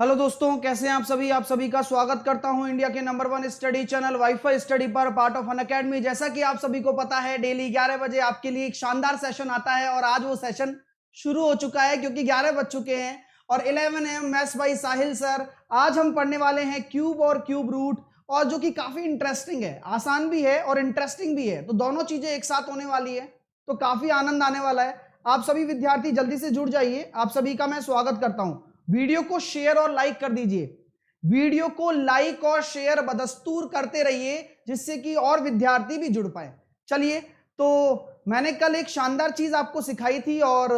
Hello दोस्तों, कैसे हैं आप सभी का स्वागत करता हूं इंडिया के number 1 study channel wifi study पर पार्ट ऑफ अनअकैडमी। जैसा कि आप सभी को पता है, डेली 11 बजे आपके लिए एक शानदार सेशन आता है और आज वो सेशन शुरू हो चुका है क्योंकि 11 बज चुके हैं और 11 AM maths by Sahil sir. आज हम पढ़ने वाले हैं क्यूब और क्यूब रूट, और जो कि काफी इंटरेस्टिंग है, आसान भी है और इंटरेस्टिंग भी है, तो दोनों चीजें एक साथ होने वाली है, तो काफी आनंद आने वाला है। आप सभी विद्यार्थी जल्दी से जुड़ जाइए। आप सभी का मैं स्वागत करता हूं। वीडियो को शेयर और लाइक कर दीजिए। वीडियो को लाइक और शेयर बदस्तूर करते रहिए जिससे कि और विद्यार्थी भी जुड़ पाए। चलिए, तो मैंने कल एक शानदार चीज आपको सिखाई थी और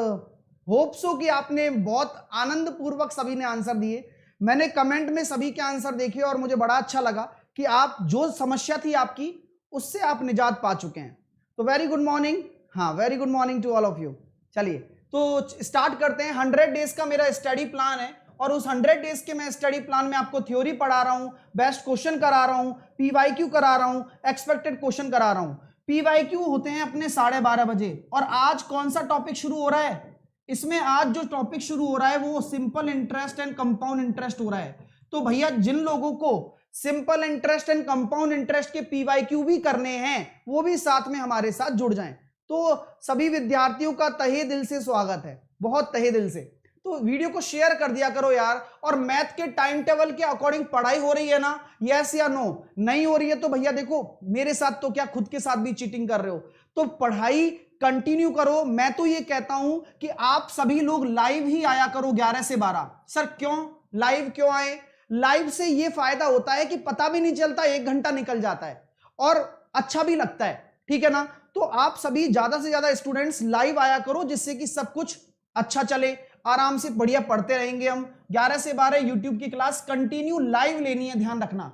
होप सो कि आपने बहुत आनंद पूर्वक सभी ने आंसर दिए। मैंने कमेंट में सभी के आंसर देखे और मुझे बड़ा अच्छा लगा कि आप जो समस्या थी आपकी उससे आप निजात पा चुके हैं। तो वेरी गुड मॉर्निंग। हाँ, very good morning to all of you. चलिए, तो स्टार्ट करते हैं। 100 डेज का मेरा स्टडी प्लान है और उस 100 डेज के मैं स्टडी प्लान में आपको थ्योरी पढ़ा रहा हूं, बेस्ट क्वेश्चन करा रहा हूं, पीवाईक्यू करा रहा हूं, एक्सपेक्टेड क्वेश्चन करा रहा हूं। पीवाईक्यू होते हैं अपने 12:30 बजे। और आज कौन सा टॉपिक शुरू हो रहा है? इसमें आज जो टॉपिक शुरू हो रहा है वो simple interest and compound interest हो रहा है। तो भैया, जिन लोगों को simple interest and compound interest के पीवाईक्यू भी करने हैं वो भी साथ में हमारे साथ जुड़ जाएं। तो सभी विद्यार्थियों का तहे दिल से स्वागत है, बहुत तहे दिल से। तो वीडियो को शेयर कर दिया करो यार। और मैथ के टाइम टेबल के अकॉर्डिंग पढ़ाई हो रही है ना? यस या नो? नहीं हो रही है तो भैया देखो, मेरे साथ तो क्या खुद के साथ भी चीटिंग कर रहे हो। तो पढ़ाई कंटिन्यू करो। मैं तो ये कहता हूं कि आप सभी लोग लाइव ही आया करो 11 से 12। सर क्यों लाइव क्यों आए? लाइव से ये फायदा होता है कि पता भी नहीं चलता, 1 घंटा निकल जाता है और अच्छा भी लगता है, ठीक है ना? तो आप सभी ज्यादा से ज्यादा स्टूडेंट्स लाइव आया करो जिससे कि सब कुछ अच्छा चले, आराम से बढ़िया पढ़ते रहेंगे हम। 11 से 12 यूट्यूब की क्लास कंटिन्यू लाइव लेनी है, ध्यान रखना।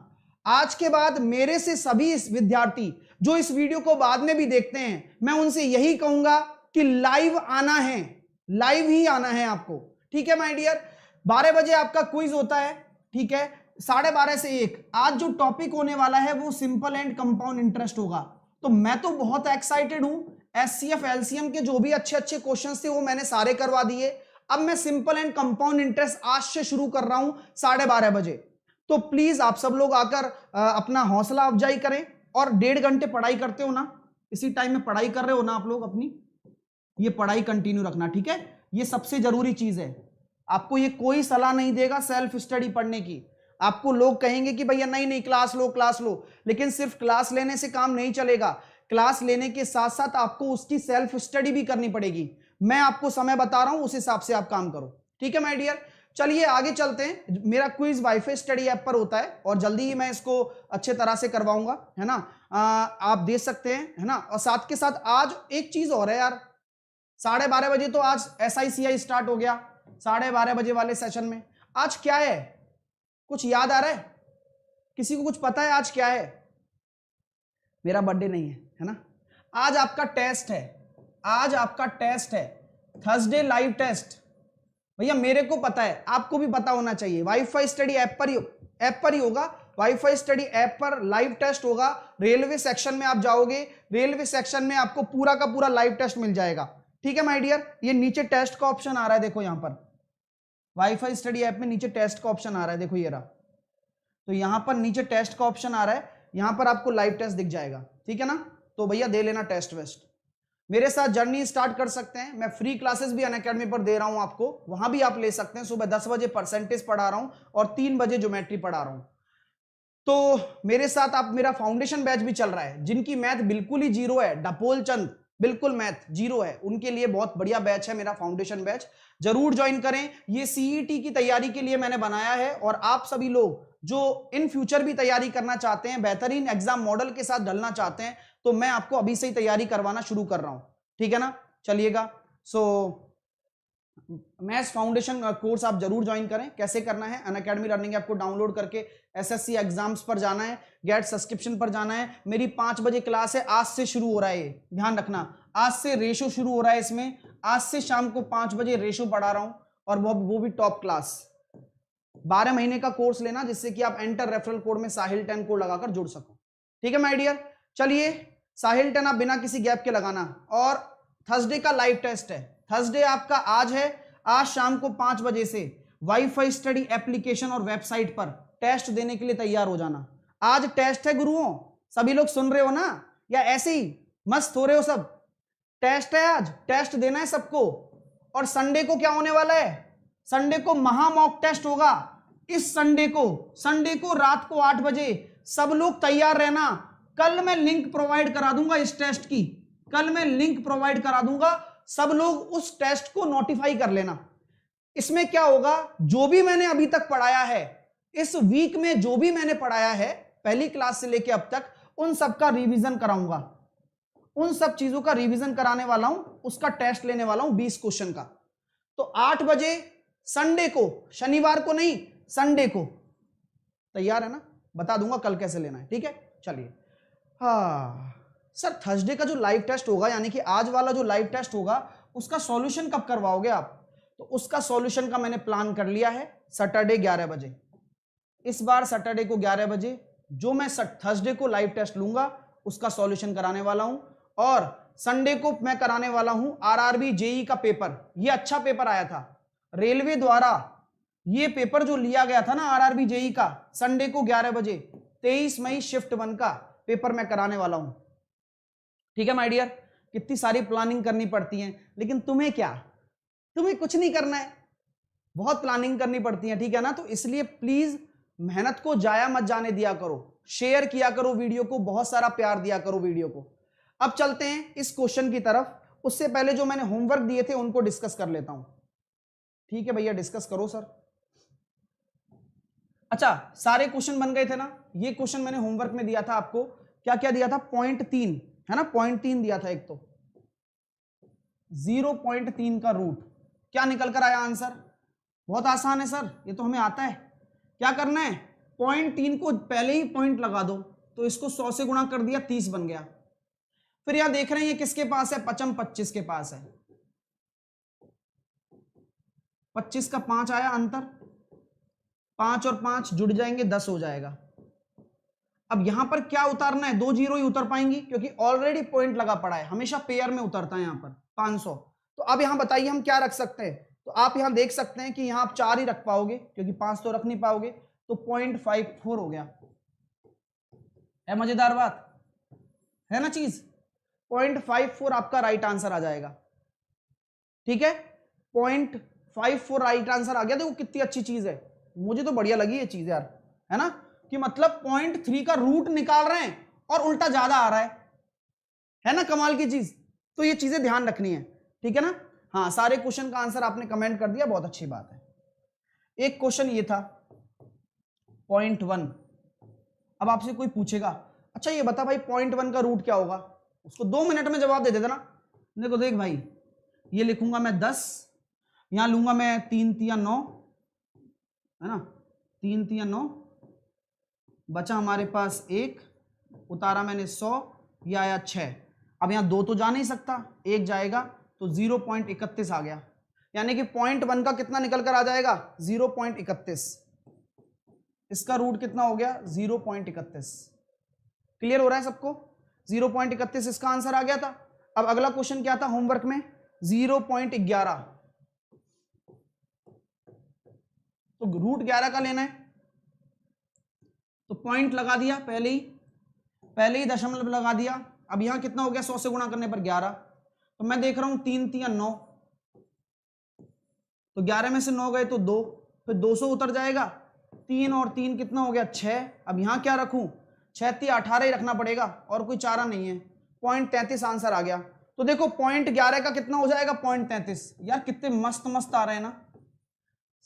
आज के बाद मेरे से सभी विद्यार्थी जो इस वीडियो को बाद में भी देखते हैं, मैं उनसे यही कहूंगा कि लाइव आना है, लाइव ही आना है आपको, ठीक है माय डियर? 12 बजे आपका क्विज होता है, ठीक है? 12:30 से 1 आज जो टॉपिक होने वाला है वो सिंपल एंड कंपाउंड इंटरेस्ट होगा। तो मैं तो बहुत एक्साइटेड हूं। एचसीएफ एलसीएम के जो भी अच्छे अच्छे क्वेश्चंस थे वो मैंने सारे करवा दिए। अब मैं सिंपल एंड कंपाउंड इंटरेस्ट आज से शुरू कर रहा हूं 12:30 बजे। तो प्लीज आप सब लोग आकर अपना हौसला अफजाई करें। और 1.5 घंटे पढ़ाई करते हो ना, इसी टाइम में पढ़ाई कर रहे हो ना आप लोग अपनी, ये पढ़ाई कंटिन्यू रखना, ठीक है? ये सबसे जरूरी चीज है। आपको ये कोई सलाह नहीं देगा सेल्फ स्टडी पढ़ने की। आपको लोग कहेंगे कि भैया नहीं नहीं क्लास लो क्लास लो, लेकिन सिर्फ क्लास लेने से काम नहीं चलेगा। क्लास लेने के साथ साथ आपको उसकी सेल्फ स्टडी भी करनी पड़ेगी। मैं आपको समय बता रहा हूं, उस हिसाब से आप काम करो, ठीक है माय डियर? चलिए आगे चलते हैं। मेरा क्विज वाईफाई स्टडी ऐप पर होता है और जल्दी ही मैं इसको अच्छे तरह से करवाऊंगा, है ना? आप देख सकते हैं, है ना? और साथ के साथ आज एक चीज और है यार, 12:30 बजे तो आज SICI स्टार्ट हो गया। 12:30 बजे वाले सेशन में आज क्या है? कुछ याद आ रहा है? किसी को कुछ पता है आज क्या है? मेरा बर्थडे नहीं है ना? आज आपका टेस्ट है, आज आपका टेस्ट है, थर्सडे लाइव टेस्ट। भैया मेरे को पता है, आपको भी पता होना चाहिए। वाईफाई स्टडी ऐप पर ही होगा। वाईफाई स्टडी ऐप पर लाइव टेस्ट होगा। रेलवे सेक्शन में आप जाओगे, रेलवे सेक्शन में आपको पूरा का पूरा लाइव टेस्ट मिल जाएगा, ठीक है माय डियर? ये नीचे टेस्ट का ऑप्शन आ रहा है, देखो यहां पर वाईफाई स्टडी ऐप में नीचे टेस्ट का ऑप्शन आ रहा है, देखो ये रहा। तो यहां पर नीचे टेस्ट का ऑप्शन आ रहा है, यहां पर आपको लाइव टेस्ट दिख जाएगा, ठीक है ना? तो भैया दे लेना टेस्ट वेस्ट, मेरे साथ जर्नी स्टार्ट कर सकते हैं। मैं फ्री क्लासेस भी अनअकैडमी पर दे रहा हूं आपको, वहां भी आप ले सकते हैं। सुबह 10 बजे परसेंटेज पढ़ा रहा हूं और 3 बजे ज्योमेट्री पढ़ा रहा हूं। तो मेरे साथ आप, मेरा फाउंडेशन बैच भी चल रहा है। जिनकी मैथ बिल्कुल ही जीरो है, डपोल चंद बिल्कुल मैथ जीरो है, उनके लिए बहुत बढ़िया बैच है मेरा फाउंडेशन बैच, जरूर ज्वाइन करें। ये सीईटी की तैयारी के लिए मैंने बनाया है और आप सभी लोग जो इन फ्यूचर भी तैयारी करना चाहते हैं, बेहतरीन एग्जाम मॉडल के साथ ढलना चाहते हैं, तो मैं आपको अभी से ही तैयारी करवाना शुरू कर रहा हूं, ठीक है ना? चलिएगा, सो मैथ्स फाउंडेशन कोर्स आप जरूर ज्वाइन करें। कैसे करना है? अनअकैडमी लर्निंग ऐप को डाउनलोड करके एसएससी एग्जाम्स पर जाना है, गेट सब्सक्रिप्शन पर जाना है। मेरी 5 बजे क्लास है, आज से शुरू हो रहा है, ध्यान रखना। आज से रेशो शुरू हो रहा है इसमें, आज से शाम को 5 बजे रेशो पढ़ा रहा हूं और वो भी टॉप क्लास। 12 महीने का कोर्स लेना जिससे कि आप एंटर रेफरल कोड में साहिल 10 कोड लगाकर जुड़ सको, ठीक है माय डियर? चलिए, साहिल 10 आप बिना किसी गैप के लगाना। और थर्सडे का लाइव टेस्ट है, थर्सडे आपका आज है, आज शाम को 5 बजे से वाईफाई स्टडी एप्लीकेशन और वेबसाइट पर टेस्ट देने के लिए तैयार हो जाना। आज टेस्ट है गुरुओं, सभी लोग सुन रहे हो ना, या ऐसे ही मस्त हो रहे हो सब? टेस्ट है आज, टेस्ट देना है सबको। और संडे को क्या होने वाला है? संडे को महा मॉक टेस्ट होगा। इस संडे को रात को 8 बजे सब लोग तैयार रहना। कल मैं लिंक प्रोवाइड करा दूंगा इस टेस्ट की, कल मैं लिंक प्रोवाइड करा दूंगा, सब लोग उस टेस्ट को नोटिफाई कर लेना। इसमें क्या होगा, जो भी मैंने अभी तक पढ़ाया है, इस वीक में जो भी मैंने पढ़ाया है पहली क्लास से लेके अब तक, उन सब का रिवीजन कराऊंगा, उन सब चीजों का रिवीजन कराने वाला हूं, उसका टेस्ट लेने वाला हूं 20 क्वेश्चन का। तो 8 बजे संडे को, शनिवार को नहीं, संडे को तैयार है ना? बता दूंगा कल कैसे लेना है, ठीक है? चलिए। हाँ सर, थर्सडे का जो लाइव टेस्ट होगा, यानी कि आज वाला जो लाइव टेस्ट होगा, उसका सॉल्यूशन कब करवाओगे आप? तो उसका सॉल्यूशन का मैंने प्लान कर लिया है, सैटरडे 11 बजे। इस बार सैटरडे को 11 बजे जो मैं थर्सडे को लाइव टेस्ट लूंगा उसका सॉल्यूशन कराने वाला हूं, और संडे को मैं कराने वाला हूं आरआरबी जेई का पेपर। ये अच्छा पेपर आया था रेलवे द्वारा, ये पेपर जो लिया गया था ना आरआरबी जेई का, संडे को 11 बजे 23 मई शिफ्ट 1 का पेपर मैं कराने वाला हूं। ठीक है माय डियर? कितनी सारी प्लानिंग करनी पड़ती है, लेकिन तुम्हें क्या, तुम्हें कुछ नहीं करना है, बहुत प्लानिंग करनी पड़ती है, ठीक है ना? तो इसलिए प्लीज मेहनत को जाया मत जाने दिया करो, शेयर किया करो वीडियो को, बहुत सारा प्यार दिया करो वीडियो को। अब चलते हैं इस क्वेश्चन की तरफ, उससे पहले जो मैंने होमवर्क दिए थे उनको डिस्कस कर लेता हूं। ठीक है भैया, डिस्कस करो सर। अच्छा, सारे क्वेश्चन बन गए थे ना? ये क्वेश्चन मैंने होमवर्क में दिया था आपको, क्या क्या दिया था? पॉइंट 3 है ना, पॉइंट 3 दिया था एक, तो 0.3 का रूट। क्या निकल कर आया आंसर? बहुत आसान है सर, ये तो हमें आता है। क्या करना है? पॉइंट 3 को पहले ही पॉइंट लगा दो, तो इसको 100 से गुणा कर दिया, 30 बन गया। फिर यहां देख रहे हैं ये किसके पास है? 25 के पास है। 25 का 5 आया अंतर, 5 और 5 जुड़ जाएंगे, 10 हो जाएगा। अब यहां पर क्या उतारना है? 2 जीरो ही उतर पाएंगी, क्योंकि ऑलरेडी पॉइंट लगा पड़ा है, हमेशा पेयर में उतरता है यहां पर 500। तो अब यहां बताइए हम क्या रख सकते हैं? तो आप यहां देख सकते हैं कि यहां आप 4 ही रख पाओगे, क्योंकि 5 तो रख नहीं पाओगे, तो 0.54 हो गया। है मजेदार बात, है ना चीज? 0.54 आपका राइट आंसर आ जाएगा। ठीक है, 0.54 राइट आंसर आ गया। देखो कितनी अच्छी चीज है, मुझे तो बढ़िया लगी ये चीज यार, है ना? कि मतलब 0.3 का रूट निकाल रहे हैं और उल्टा ज्यादा आ रहा है ना? कमाल की चीज। तो ये चीजें ध्यान रखनी है, ठीक है ना? हाँ, सारे क्वेश्चन का आंसर आपने कमेंट कर दिया, बहुत अच्छी बात है। एक क्वेश्चन ये था 0.1। अब आपसे कोई पूछेगा, अच्छा ये बता भाई 0.1 का रूट क्या होगा? उसको 2 मिनट में जवाब दे देता ना। देखो देख भाई, ये लिखूंगा मैं 10, यहां लूंगा मैं 3 तिया 9, है ना? 3 तिया 9, बचा हमारे पास 1, उतारा मैंने 100, ये आया 6। अब यहां 2 तो जा नहीं सकता, 1 जाएगा, तो 0.31 आ गया। यानी कि 0.1 का कितना निकल कर आ जाएगा? 0.31। इसका रूट कितना हो गया? 0.31। क्लियर हो रहा है सबको? 0.31 इसका आंसर आ गया था। अब अगला क्वेश्चन क्या था होमवर्क में? 0.11। तो रूट 11 का लेना है, तो पॉइंट लगा दिया, पहले ही दशमलव लगा दिया। अब यहां कितना हो गया? 100 से गुणा करने पर 11। तो मैं देख रहा हूं 3 तिया 9, तो 11 में से 9 गए तो 2, फिर 200 उतर जाएगा, 3 और 3 कितना हो गया? 6। अब यहां क्या रखूं? 6 तिया 18 ही रखना पड़ेगा, और कोई चारा नहीं है। 0.33 आंसर आ गया। तो देखो 0.11 का कितना हो जाएगा? 0.33। यार कितने मस्त मस्त आ रहे हैं ना।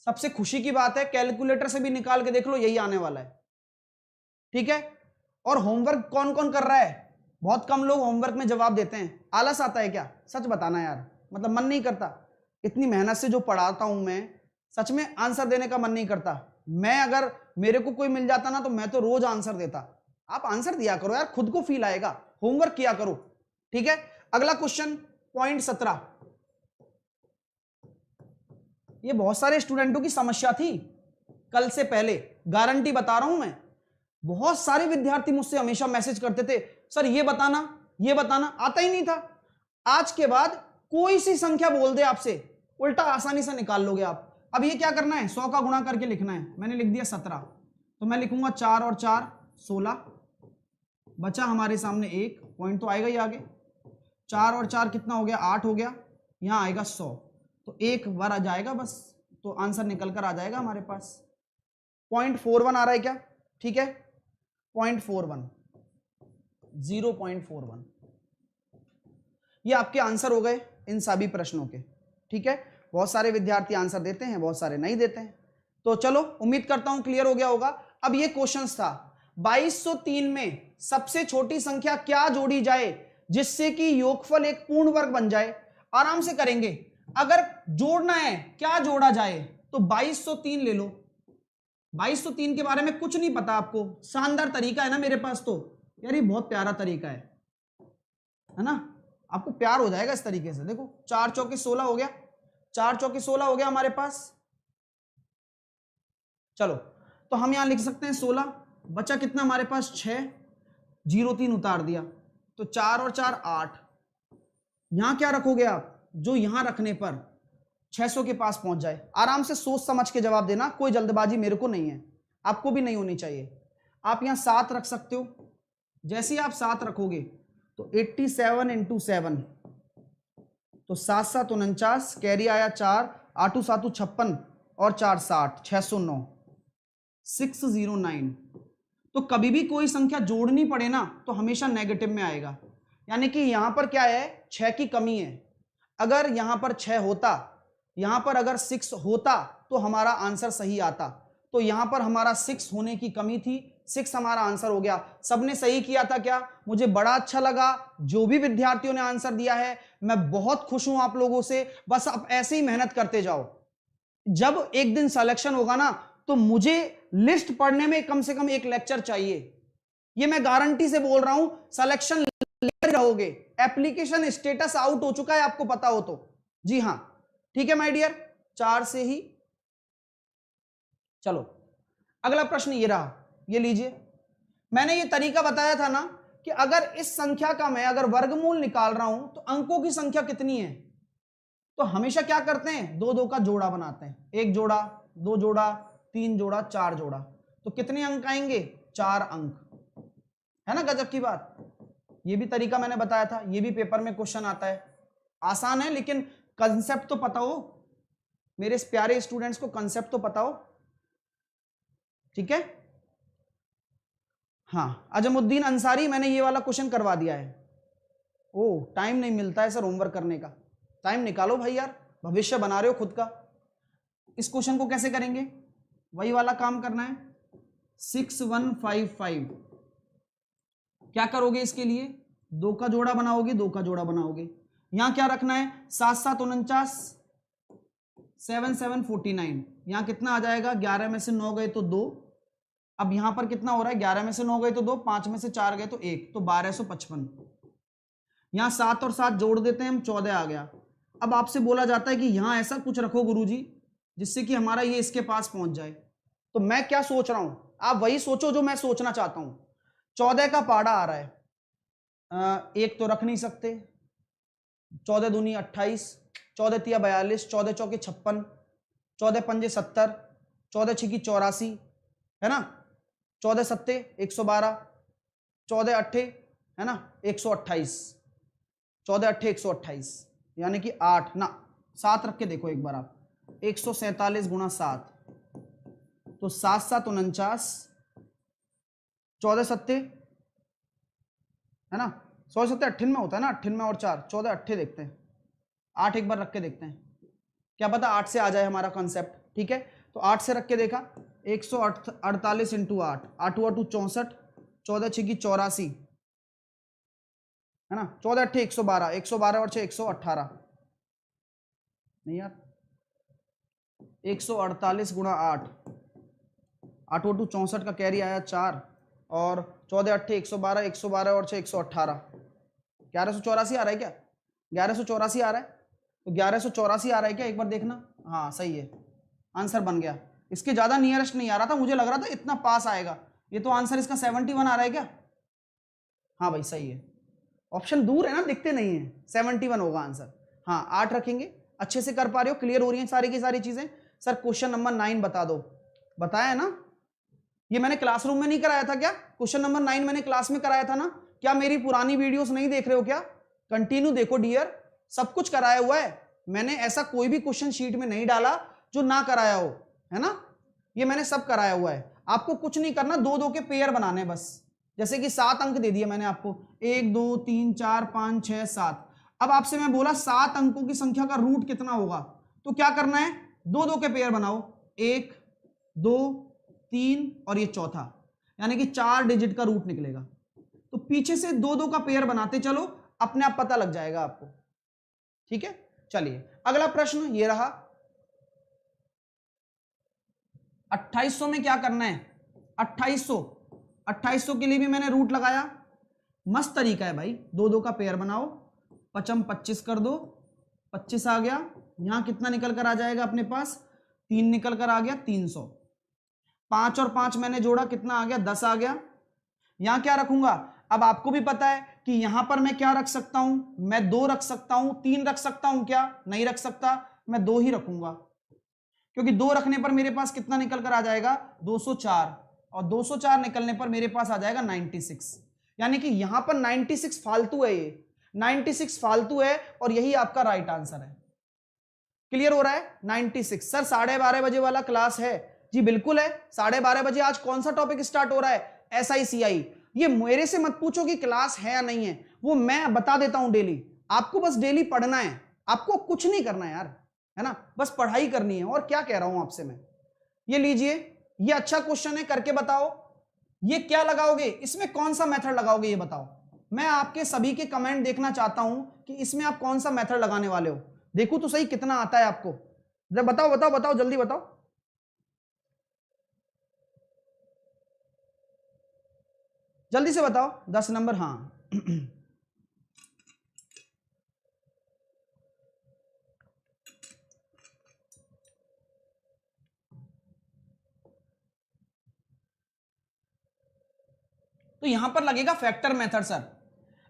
सबसे खुशी की बात है, कैलकुलेटर से भी निकाल के देख लो, यही आने वाला है। ठीक है? और होमवर्क कौन कौन कर रहा है? बहुत कम लोग होमवर्क में जवाब देते हैं। आलस आता है क्या? सच बताना यार, मतलब मन नहीं करता? इतनी मेहनत से जो पढ़ाता हूं मैं, सच में आंसर देने का मन नहीं करता। मैं अगर मेरे को कोई मिल जाता ना, तो मैं तो रोज आंसर देता। आप आंसर दिया करो यार, खुद को फील आएगा। होमवर्क किया करो, ठीक है? अगला क्वेश्चन 0.17। ये बहुत सारे स्टूडेंटों की समस्या थी कल से पहले, गारंटी बता रहा हूं मैं। बहुत सारे विद्यार्थी मुझसे हमेशा मैसेज करते थे, सर ये बताना, आता ही नहीं था। आज के बाद कोई सी संख्या बोल दे आपसे, उल्टा आसानी से निकाल लोगे आप। अब ये क्या करना है, 100 का गुणा करके लिखना है। मैंने लिख दिया 17, तो मैं लिखूंगा 4 और 4 16, बचा हमारे सामने 1 पॉइंट तो आएगा ही आगे। 4 और 4 कितना हो गया, 8 हो गया, यहाँ आएगा 100, तो एक बार आ जाएगा बस, तो आंसर निकल कर आ जाएगा हमारे पास। 0.41 आ रहा है क्या, ठीक है, 0.41, 0.41, ये आपके आंसर हो गए इन सभी प्रश्नों के, ठीक है। बहुत सारे विद्यार्थी आंसर देते हैं, बहुत सारे नहीं देते हैं, तो चलो उम्मीद करता हूं क्लियर हो गया होगा। अब ये क्वेश्चंस था 2203 में सबसे छोटी संख्या क्या जोड़ी जाए जिससे कि योगफल एक पूर्ण वर्ग बन जाए। आराम से करेंगे, अगर जोड़ना है क्या जोड़ा जाए तो 2203 ले लो। 2203 के बारे में कुछ नहीं पता आपको, शानदार तरीका है ना मेरे पास, तो यार ये बहुत प्यारा तरीका है ना, आपको प्यार हो जाएगा इस तरीके से। देखो 4 चौके 16 हो गया, 4 चौके 16 हो गया हमारे पास। चलो तो हम यहां लिख सकते हैं 16, बचा कितना हमारे पास 6, 0 3 उतार दिया, तो 4 और 4 8। यहां क्या रखोगे आप, जो यहां रखने पर 600 के पास पहुंच जाए। आराम से सोच समझ के जवाब देना, कोई जल्दबाजी मेरे को नहीं है, आपको भी नहीं होनी चाहिए। आप यहां 7 रख सकते हो, जैसे ही आप 7 रखोगे तो 87 इंटू 7, तो 7 7 49, कैरी आया 4, 8 7 56 और 4 60, 609, 609। तो कभी भी कोई संख्या जोड़नी पड़े ना तो हमेशा नेगेटिव में आएगा, यानी कि यहां पर क्या है, 6 की कमी है। अगर यहां पर 6 होता, यहां पर अगर 6 होता तो हमारा आंसर सही आता, तो यहां पर हमारा 6 होने की कमी थी, 6 हमारा आंसर हो गया। सबने सही किया था क्या, मुझे बड़ा अच्छा लगा जो भी विद्यार्थियों ने आंसर दिया है, मैं बहुत खुश हूं आप लोगों से। बस आप ऐसे ही मेहनत करते जाओ, जब एक दिन सिलेक्शन होगा ना तो मुझे लिस्ट पढ़ने में कम से कम एक लेक्चर चाहिए, ये मैं गारंटी से बोल रहा हूं, सिलेक्शन ले रहोगे। एप्लीकेशन स्टेटस आउट हो चुका है, आपको पता हो तो, जी हां, ठीक है माय डियर। 4 से ही चलो, अगला प्रश्न ये रहा, ये लीजिए। मैंने ये तरीका बताया था ना कि अगर इस संख्या का मैं अगर वर्गमूल निकाल रहा हूं तो अंकों की संख्या कितनी है, तो हमेशा क्या करते हैं, 2 2 का जोड़ा बनाते हैं, 1 जोड़ा 2 जोड़ा 3 जोड़ा 4 जोड़ा, तो कितने अंक आएंगे, 4 अंक, है ना। गजब की बात, ये भी तरीका मैंने बताया था, ये भी पेपर में क्वेश्चन आता है, आसान है लेकिन कंसेप्ट तो पता हो, मेरे इस प्यारे स्टूडेंट्स को कंसेप्ट तो पता हो, ठीक है। हाँ अजमुद्दीन अंसारी, मैंने ये वाला क्वेश्चन करवा दिया है। ओ टाइम नहीं मिलता है सर होमवर्क करने का, टाइम निकालो भाई यार, भविष्य बना रहे हो खुद का। इस क्वेश्चन को कैसे करेंगे, वही वाला काम करना है, 6155। क्या करोगे इसके लिए, 2 का जोड़ा बनाओगे, 2 का जोड़ा बनाओगे, यहां क्या रखना है, 7 7 49, 7 7 49, यहां कितना आ जाएगा, 11 में से 9 गए तो 2, अब यहां पर कितना हो रहा है, 11 में से 9 गए तो 2, 5 में से 4 गए तो 1, तो 1255। यहां 7 और 7 जोड़ देते हैं हम, 14 आ गया। अब आपसे बोला जाता है कि यहां ऐसा कुछ रखो गुरुजी जिससे कि हमारा ये इसके पास पहुंच जाए, तो मैं क्या सोच रहा हूं, आप वही सोचो जो मैं सोचना चाहता हूं। 14 का पाड़ा आ रहा है, एक तो रख नहीं सकते, 14 दूनी 28, 14 तिया 42, 14 चौके 56, 14 पंजे 70, 14 छिकी 84, है ना, 14 सत्ते 112, 14 अट्ठे है ना 128, 14 अट्ठे 128, यानी कि 8 ना 7 रख के देखो एक बार आप, 147 गुणा 7, तो 7 7 49, 14 सत्ते है ना, 100 सत्ते 98 में होता है ना, 98 में और 4, 14 अट्ठे देखते हैं, 8 एक बार रख के देखते हैं, क्या पता 8 से आ जाए हमारा कॉन्सेप्ट, ठीक है। तो 8 से रख के देखा, 148 इंटू 8, 8 8 64, 14 छिकी 84, है ना, 14 अट्ठे 112, 112 और 6 118, नहीं यार 148 गुणा 8, 8 8 64 का कैरी आया 4, और 14 अट्ठे 112, 112 और 6 118, 1184 आ रहा है क्या, 1184 आ रहा है, तो 1184 आ रहा है क्या, एक बार देखना, हाँ सही है, आंसर बन गया। इसके ज्यादा नियरेस्ट नहीं आ रहा था, मुझे लग रहा था इतना पास आएगा, ये तो आंसर इसका 71 आ रहा है क्या, हाँ भाई सही है, ऑप्शन दूर है ना, दिखते नहीं है, 71 होगा आंसर। हाँ 8 रखेंगे, अच्छे से कर पा रहे हो, क्लियर हो रही है सारी की सारी चीजें, सर क्वेश्चन नंबर 9 बता दो। बताया है ना, ये मैंने क्लासरूम में नहीं कराया था क्या? क्वेश्चन नंबर 9 मैंने क्लास में कराया था ना? क्या मेरी पुरानी वीडियोस नहीं देख रहे हो क्या? कंटिन्यू देखो डियर, सब कुछ कराया हुआ है मैंने, ऐसा कोई भी क्वेश्चन शीट में नहीं डाला जो ना कराया हो, है ना? ये मैंने सब कराया हुआ है। आपको कुछ नहीं करना, दो दो के पेयर बनाने बस। जैसे कि 7 अंक दे दिए मैंने आपको, 1 2 3 4 5 6 7। अब आपसे मैं बोला 7 अंकों की संख्या का रूट कितना होगा, तो क्या करना है, दो दो के पेयर बनाओ, 1 2 3 और ये चौथा, यानी कि 4 डिजिट का रूट निकलेगा। तो पीछे से दो दो का पेयर बनाते चलो, अपने आप पता लग जाएगा आपको। ठीक है, चलिए अगला प्रश्न ये रहा। 2800 में क्या करना है, 2800 के लिए भी मैंने रूट लगाया। मस्त तरीका है भाई, दो दो का पेयर बनाओ, 5 25 कर दो, 25 आ गया। यहां कितना निकल कर आ जाएगा अपने पास, 3 निकल कर आ गया, 300। 5 और 5 मैंने जोड़ा, कितना आ गया, 10 आ गया। यहां क्या रखूंगा, अब आपको भी पता है कि यहां पर मैं क्या रख सकता हूं, मैं 2 रख सकता हूं, 3 रख सकता हूं क्या? नहीं रख सकता, मैं 2 ही रखूंगा, क्योंकि 2 रखने पर मेरे पास कितना निकल कर आ जाएगा, 204, और 204 निकलने पर मेरे पास आ जाएगा 96। यानी कि यहां पर 96 फालतू है, ये 96 फालतू है और यही आपका राइट आंसर है। क्लियर हो रहा है? 96। सर 12:30 बजे वाला क्लास है जी, बिल्कुल है 12:30 बजे। आज कौन सा टॉपिक स्टार्ट हो रहा है, SICI। ये मेरे से मत पूछो कि क्लास है या नहीं है, वो मैं बता देता हूं डेली। आपको बस डेली पढ़ना है, आपको कुछ नहीं करना है यार, है ना, बस पढ़ाई करनी है। और क्या कह रहा हूं आपसे मैं, ये लीजिए, ये अच्छा क्वेश्चन है, करके बताओ। ये क्या लगाओगे, इसमें कौन सा मेथड लगाओगे, ये बताओ। मैं आपके सभी के कमेंट देखना चाहता हूं कि इसमें आप कौन सा मेथड लगाने वाले हो। देखो तो सही कितना आता है आपको, जब बताओ बताओ बताओ, जल्दी बताओ, जल्दी से बताओ। 10 नंबर, हाँ। तो यहां पर लगेगा फैक्टर मेथड सर।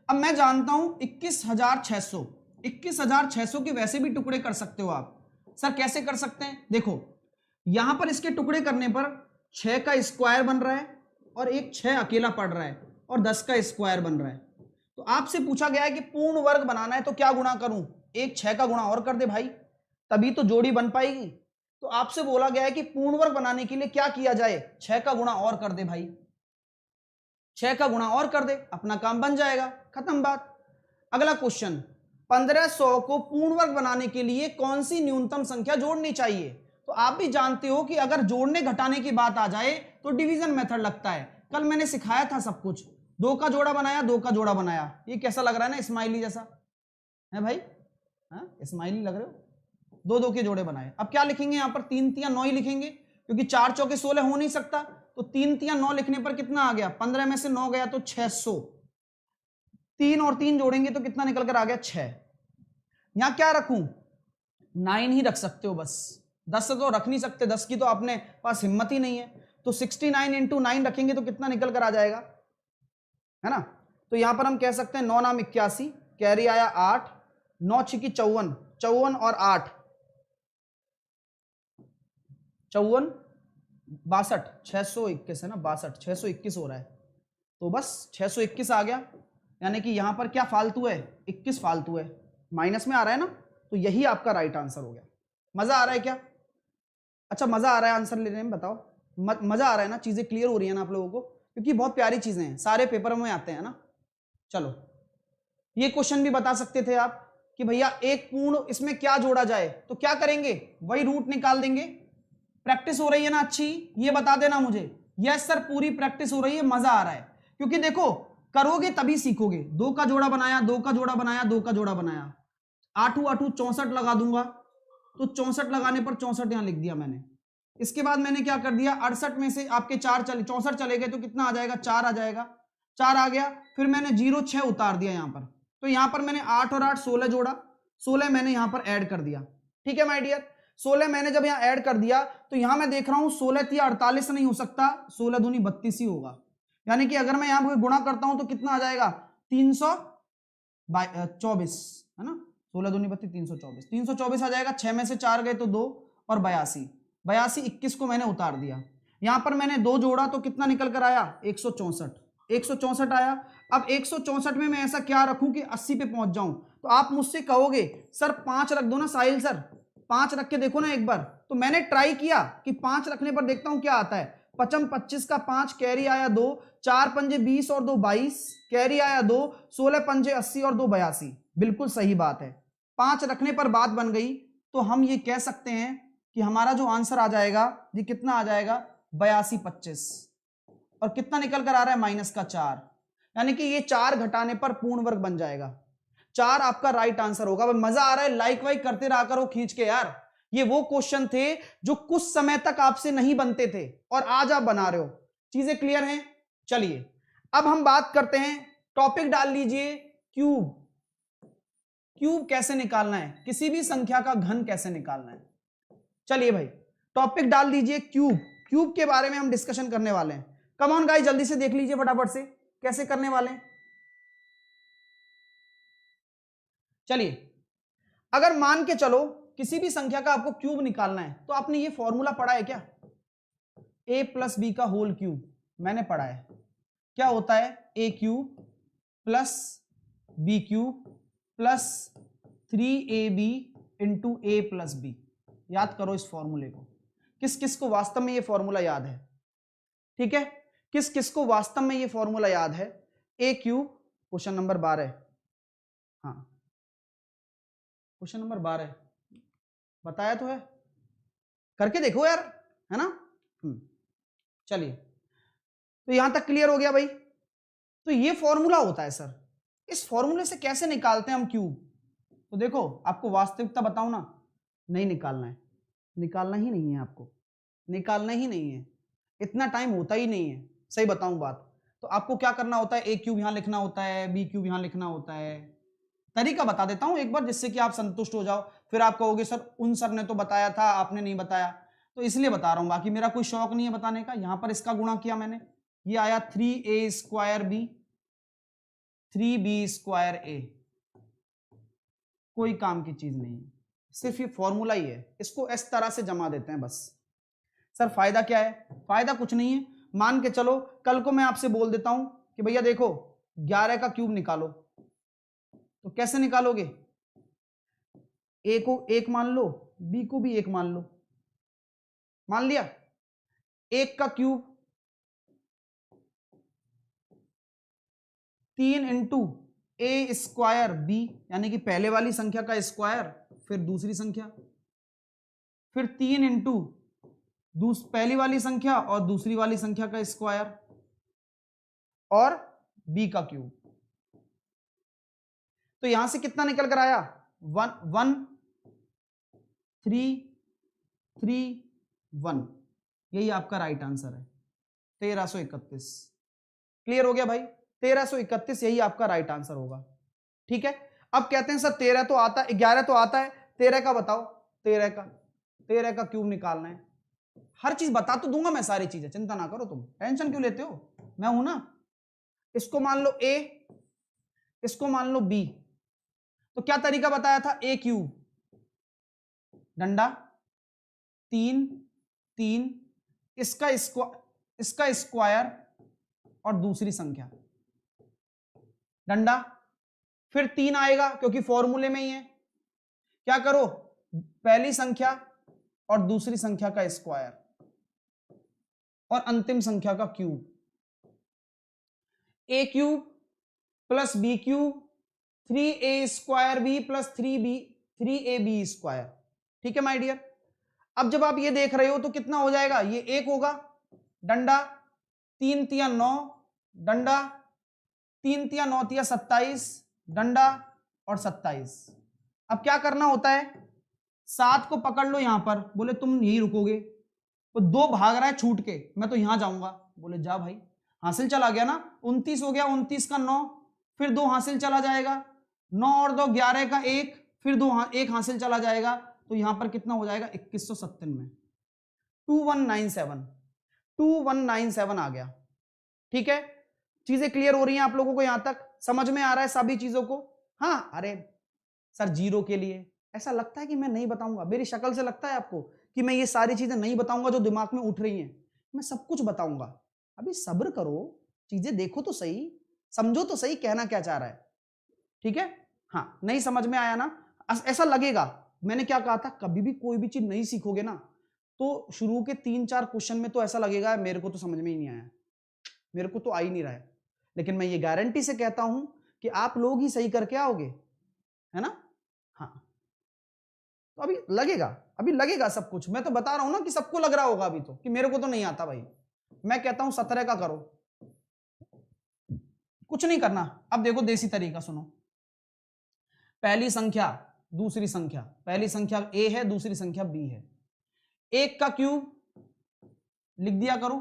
अब मैं जानता हूं 21,600, 21,600 के वैसे भी टुकड़े कर सकते हो आप। सर कैसे कर सकते हैं, देखो यहां पर इसके टुकड़े करने पर 6 का स्क्वायर बन रहा है और एक 6 अकेला पड़ रहा है और 10 का स्क्वायर बन रहा है। तो आपसे पूछा गया है कि पूर्ण वर्ग बनाना है, तो क्या गुणा करूं, एक 6 का गुणा और कर दे भाई, तभी तो जोड़ी बन पाएगी। तो आपसे बोला गया है कि पूर्ण वर्ग बनाने के लिए क्या किया जाए, 6 का गुणा और कर दे भाई, 6 का गुणा और कर दे, अपना काम बन जाएगा, खत्म बात। अगला क्वेश्चन, 1500 को पूर्ण वर्ग बनाने के लिए कौन सी न्यूनतम संख्या जोड़नी चाहिए? तो आप भी जानते हो कि अगर जोड़ने घटाने की बात आ जाए तो डिवीजन मेथड लगता है। कल मैंने सिखाया था सब कुछ, 2 का जोड़ा बनाया, 2 का जोड़ा बनाया। ये कैसा लग रहा है ना, स्माइली जैसा है भाई, हाँ स्माइली लग रहे हो। 2 2 के जोड़े बनाए। अब क्या लिखेंगे यहाँ पर, 3 3 9 ही लिखेंगे, क्योंकि 4 चौके 16 हो नहीं सकता। तो 3 3 9 लिखने पर कितना आ गया, 15 में से 9 गया तो 600। 3 और 3 जोड़ेंगे तो कितना निकल कर आ गया, 6। यहां क्या रखूं, 9 ही रख सकते हो बस, 10 तो रख नहीं सकते, 10 की तो अपने पास हिम्मत ही नहीं है। तो 69 इंटू 9 रखेंगे तो कितना निकल कर आ जाएगा, है ना। तो यहां पर हम कह सकते हैं 9 नाम 81, कैरी आया 8, 9 छिकी 54, 54 और 8 54 62, 621 है ना, 62 621 हो रहा है। तो बस 621 आ गया, यानी कि यहां पर क्या फालतू है, 21 फालतू है, माइनस में आ रहा है ना, तो यही आपका राइट आंसर हो गया। मजा आ रहा है क्या? अच्छा मजा आ रहा है आंसर लेने में, बताओ मजा आ रहा है ना, चीजें क्लियर हो रही है ना आप लोगों को, क्योंकि बहुत प्यारी चीजें हैं, सारे पेपर में आते हैं ना। चलो ये क्वेश्चन भी बता सकते थे आप कि भैया एक पूर्ण इसमें क्या जोड़ा जाए, तो क्या करेंगे, वही रूट निकाल देंगे। प्रैक्टिस हो रही है ना अच्छी, ये बता देना मुझे। यस सर पूरी प्रैक्टिस हो रही है, मजा आ रहा है, क्योंकि देखो करोगे तभी सीखोगे। 2 का जोड़ा बनाया, 2 का जोड़ा बनाया, 2 का जोड़ा बनाया, 8 8 64 लगा दूंगा, तो 64 लगाने पर 64 यहां लिख दिया मैंने। इसके बाद मैंने क्या कर दिया, 68 में से आपके 4 चले, 64 चले गए तो कितना आ जाएगा, 4 आ जाएगा, 4 आ गया। फिर मैंने 0 6 उतार दिया यहां पर, तो यहां पर मैंने 8 और 8 16 जोड़ा, 16 मैंने यहां पर ऐड कर दिया। ठीक है माय डियर, 16 मैंने जब यहां ऐड कर दिया तो यहां मैं देख रहा हूं 16 3 48 नहीं हो सकता, 16 दूनी 32 ही होगा। यानी कि अगर मैं यहां पर गुणा करता हूं तो कितना आ जाएगा, 324, है ना, 16 दूनी 32 324, 324 आ जाएगा। 6 में से 4 गए तो 2 और 82, 82 21 को मैंने उतार दिया, यहां पर मैंने 2 जोड़ा तो कितना निकल कर आया 164 आया। अब 164 में मैं ऐसा क्या रखूं कि 80 पे पहुंच जाऊं। तो आप मुझसे कहोगे सर 5 रख दो ना साहिल सर, 5 रख के देखो ना एक बार। तो मैंने ट्राई किया कि 5 रखने पर देखता हूं क्या आता है। 55 25 का 5 कैरी आया 2, 4 पंजे 20 और 2 22 कैरी आया 2, 16 पंजे 80 और 2 82। बिल्कुल सही बात है, 5 रखने पर बात बन गई। तो हम ये कह सकते हैं कि हमारा जो आंसर आ जाएगा ये कितना आ जाएगा 82 25 और कितना निकल कर आ रहा है -4, यानी कि ये 4 घटाने पर पूर्ण वर्ग बन जाएगा। 4 आपका राइट आंसर होगा। मजा आ रहा है, लाइक वाइक करते रहा करो खींच के यार। ये वो क्वेश्चन थे जो कुछ समय तक आपसे नहीं बनते थे और आज आप बना रहे हो। चीजें क्लियर हैं? चलिए अब हम बात करते हैं, टॉपिक डाल लीजिए क्यूब। क्यूब कैसे निकालना है, किसी भी संख्या का घन कैसे निकालना है। चलिए भाई टॉपिक डाल दीजिए क्यूब। क्यूब के बारे में हम डिस्कशन करने वाले हैं। कम ऑन गाइस जल्दी से देख लीजिए फटाफट से कैसे करने वाले हैं। चलिए अगर मान के चलो किसी भी संख्या का आपको क्यूब निकालना है तो आपने ये फॉर्मूला पढ़ा है क्या, a प्लस बी का होल क्यूब। मैंने पढ़ा है, क्या होता है a cube plus B cube plus 3ab into A plus B. याद करो इस फॉर्मूले को। किस किस को वास्तव में ये फॉर्मूला याद है? ठीक है, किस किस को वास्तव में ये फॉर्मूला याद है? a क्यूब क्वेश्चन नंबर 12, हाँ क्वेश्चन नंबर 12 बताया तो है, करके देखो यार, है ना। चलिए तो यहां तक क्लियर हो गया भाई। तो ये फॉर्मूला होता है सर, इस फॉर्मूले से कैसे निकालते हैं हम क्यूब। तो देखो आपको वास्तविकता बताऊं ना, नहीं निकालना है, निकालना ही नहीं है आपको, निकालना ही नहीं है, इतना टाइम होता ही नहीं है। सही बताऊं बात, तो आपको क्या करना होता है, ए क्यूब यहां लिखना होता है, बी क्यूब यहां लिखना होता है। तरीका बता देता हूं एक बार जिससे कि आप संतुष्ट हो जाओ। फिर आप कहोगे सर उन सर ने तो बताया था आपने नहीं बताया, तो इसलिए बता रहा हूं, बाकी मेरा कोई शौक नहीं है बताने का। यहां पर इसका गुणा किया मैंने, ये आया 3a square B 3b square ए। कोई काम की चीज नहीं है, सिर्फ ये फॉर्मूला ही है, इसको इस तरह से जमा देते हैं बस। सर फायदा क्या है? फायदा कुछ नहीं है। मान के चलो कल को मैं आपसे बोल देता हूं कि भैया देखो 11 का क्यूब निकालो, तो कैसे निकालोगे? ए को 1 मान लो, बी को भी 1 मान लो, मान लिया। 1 का क्यूब 3 इंटू ए स्क्वायर बी, यानी कि पहले वाली संख्या का स्क्वायर फिर दूसरी संख्या, फिर 3 इंटू पहली वाली संख्या और दूसरी वाली संख्या का स्क्वायर और बी का क्यूब। तो यहां से कितना निकल कर आया 1 3 3 1। यही आपका राइट आंसर है 1331। क्लियर हो गया भाई, 1331 यही आपका राइट आंसर होगा। ठीक है, अब कहते हैं सर 13 तो आता है, 11 तो आता है, 13 का बताओ। 13 का क्यूब निकालना है। हर चीज बता तो दूंगा मैं, सारी चीजें चिंता ना करो, तुम टेंशन क्यों लेते हो, मैं हूं ना। इसको मान लो a, इसको मान लो b। तो क्या तरीका बताया था, a क्यूब डंडा 3 3 इसका स्क्वायर और दूसरी संख्या डंडा, फिर 3 आएगा क्योंकि फॉर्मूले में ही है। क्या करो, पहली संख्या और दूसरी संख्या का स्क्वायर और अंतिम संख्या का cube. A cube plus B cube 3a square b plus 3ab square. ठीक है माय डियर। अब जब आप ये देख रहे हो तो कितना हो जाएगा, ये 1 होगा डंडा, 3 तिया 9 डंडा, 3 तिया 9 तिया 27 डंडा और 27। अब क्या करना होता है, 7 को पकड़ लो यहां पर, बोले तुम यही रुकोगे, तो 2 भाग रहा है छूट के, मैं तो यहां जाऊंगा, बोले जा भाई, हासिल चला गया ना, 29 हो गया, 29 का 9, फिर 2 हासिल चला जाएगा, 9 और 2 11 का 1, फिर 1 हासिल चला जाएगा, तो यहां पर कितना हो जाएगा 2197, 2197 आ गया। ठीक है, चीजें क्लियर हो रही हैं आप लोगों को, यहां तक समझ में आ रहा है सभी चीजों को? हाँ, अरे सर जीरो के लिए ऐसा लगता है कि मैं नहीं बताऊंगा, मेरी शक्ल से लगता है आपको कि मैं ये सारी चीजें नहीं बताऊंगा जो दिमाग में उठ रही हैं, मैं सब कुछ बताऊंगा। अभी सब्र करो, चीजें देखो तो सही, समझो तो सही कहना क्या चाह रहा है। ठीक है, हाँ नहीं समझ में आया ना, ऐसा लगेगा। मैंने क्या कहा था, कभी भी कोई भी चीज नहीं सीखोगे ना तो शुरू के 3-4 क्वेश्चन में तो ऐसा लगेगा मेरे को तो समझ में ही नहीं आया, मेरे को तो आ ही नहीं रहा है। लेकिन मैं ये गारंटी से कहता हूं कि आप लोग ही सही करके आओगे, है ना। हाँ तो अभी लगेगा सब कुछ। मैं तो बता रहा हूं ना कि सबको लग रहा होगा अभी तो कि मेरे को तो नहीं आता भाई। मैं कहता हूं 17 का करो, कुछ नहीं करना। अब देखो देसी तरीका सुनो, पहली संख्या दूसरी संख्या, पहली संख्या a है, दूसरी संख्या b है, 1 का क्यूब लिख दिया करो,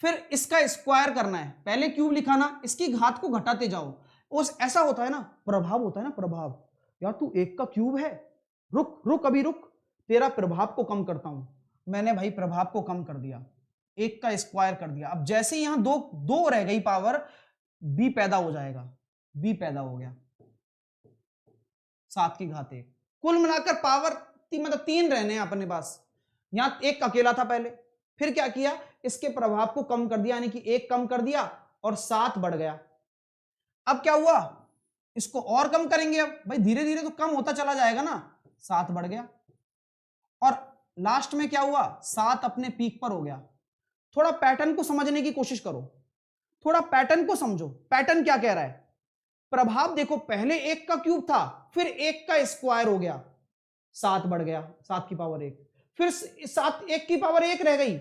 फिर इसका स्क्वायर करना है। पहले क्यूब लिखाना, इसकी घात को घटाते जाओ। उस ऐसा होता है ना, प्रभाव होता है ना, प्रभाव। यार तू 1 का क्यूब है, रुक रुक अभी रुक, तेरा प्रभाव को कम करता हूं। मैंने भाई प्रभाव को कम कर दिया, 1 का स्क्वायर कर दिया। अब जैसे यहां दो दो रह गई पावर, b पैदा हो जाएगा, b पैदा हो गया 7 की घात 1। कुल मिलाकर पावर मतलब 3 रहने हैं अपने पास। यहां 1 अकेला था पहले, फिर क्या किया, इसके प्रभाव को कम कर दिया, यानी कि 1 कम कर दिया और 7 बढ़ गया। अब क्या हुआ, इसको और कम करेंगे। अब भाई धीरे धीरे तो कम होता चला जाएगा ना, 7 बढ़ गया। और लास्ट में क्या हुआ, 7 अपने पीक पर हो गया। थोड़ा पैटर्न को समझने की कोशिश करो, थोड़ा पैटर्न को समझो। पैटर्न क्या कह रहा है, प्रभाव देखो, पहले 1 का क्यूब था, फिर 1 का स्क्वायर हो गया, 7 बढ़ गया, 7 की पावर 1, फिर 7 1 की पावर 1 रह गई,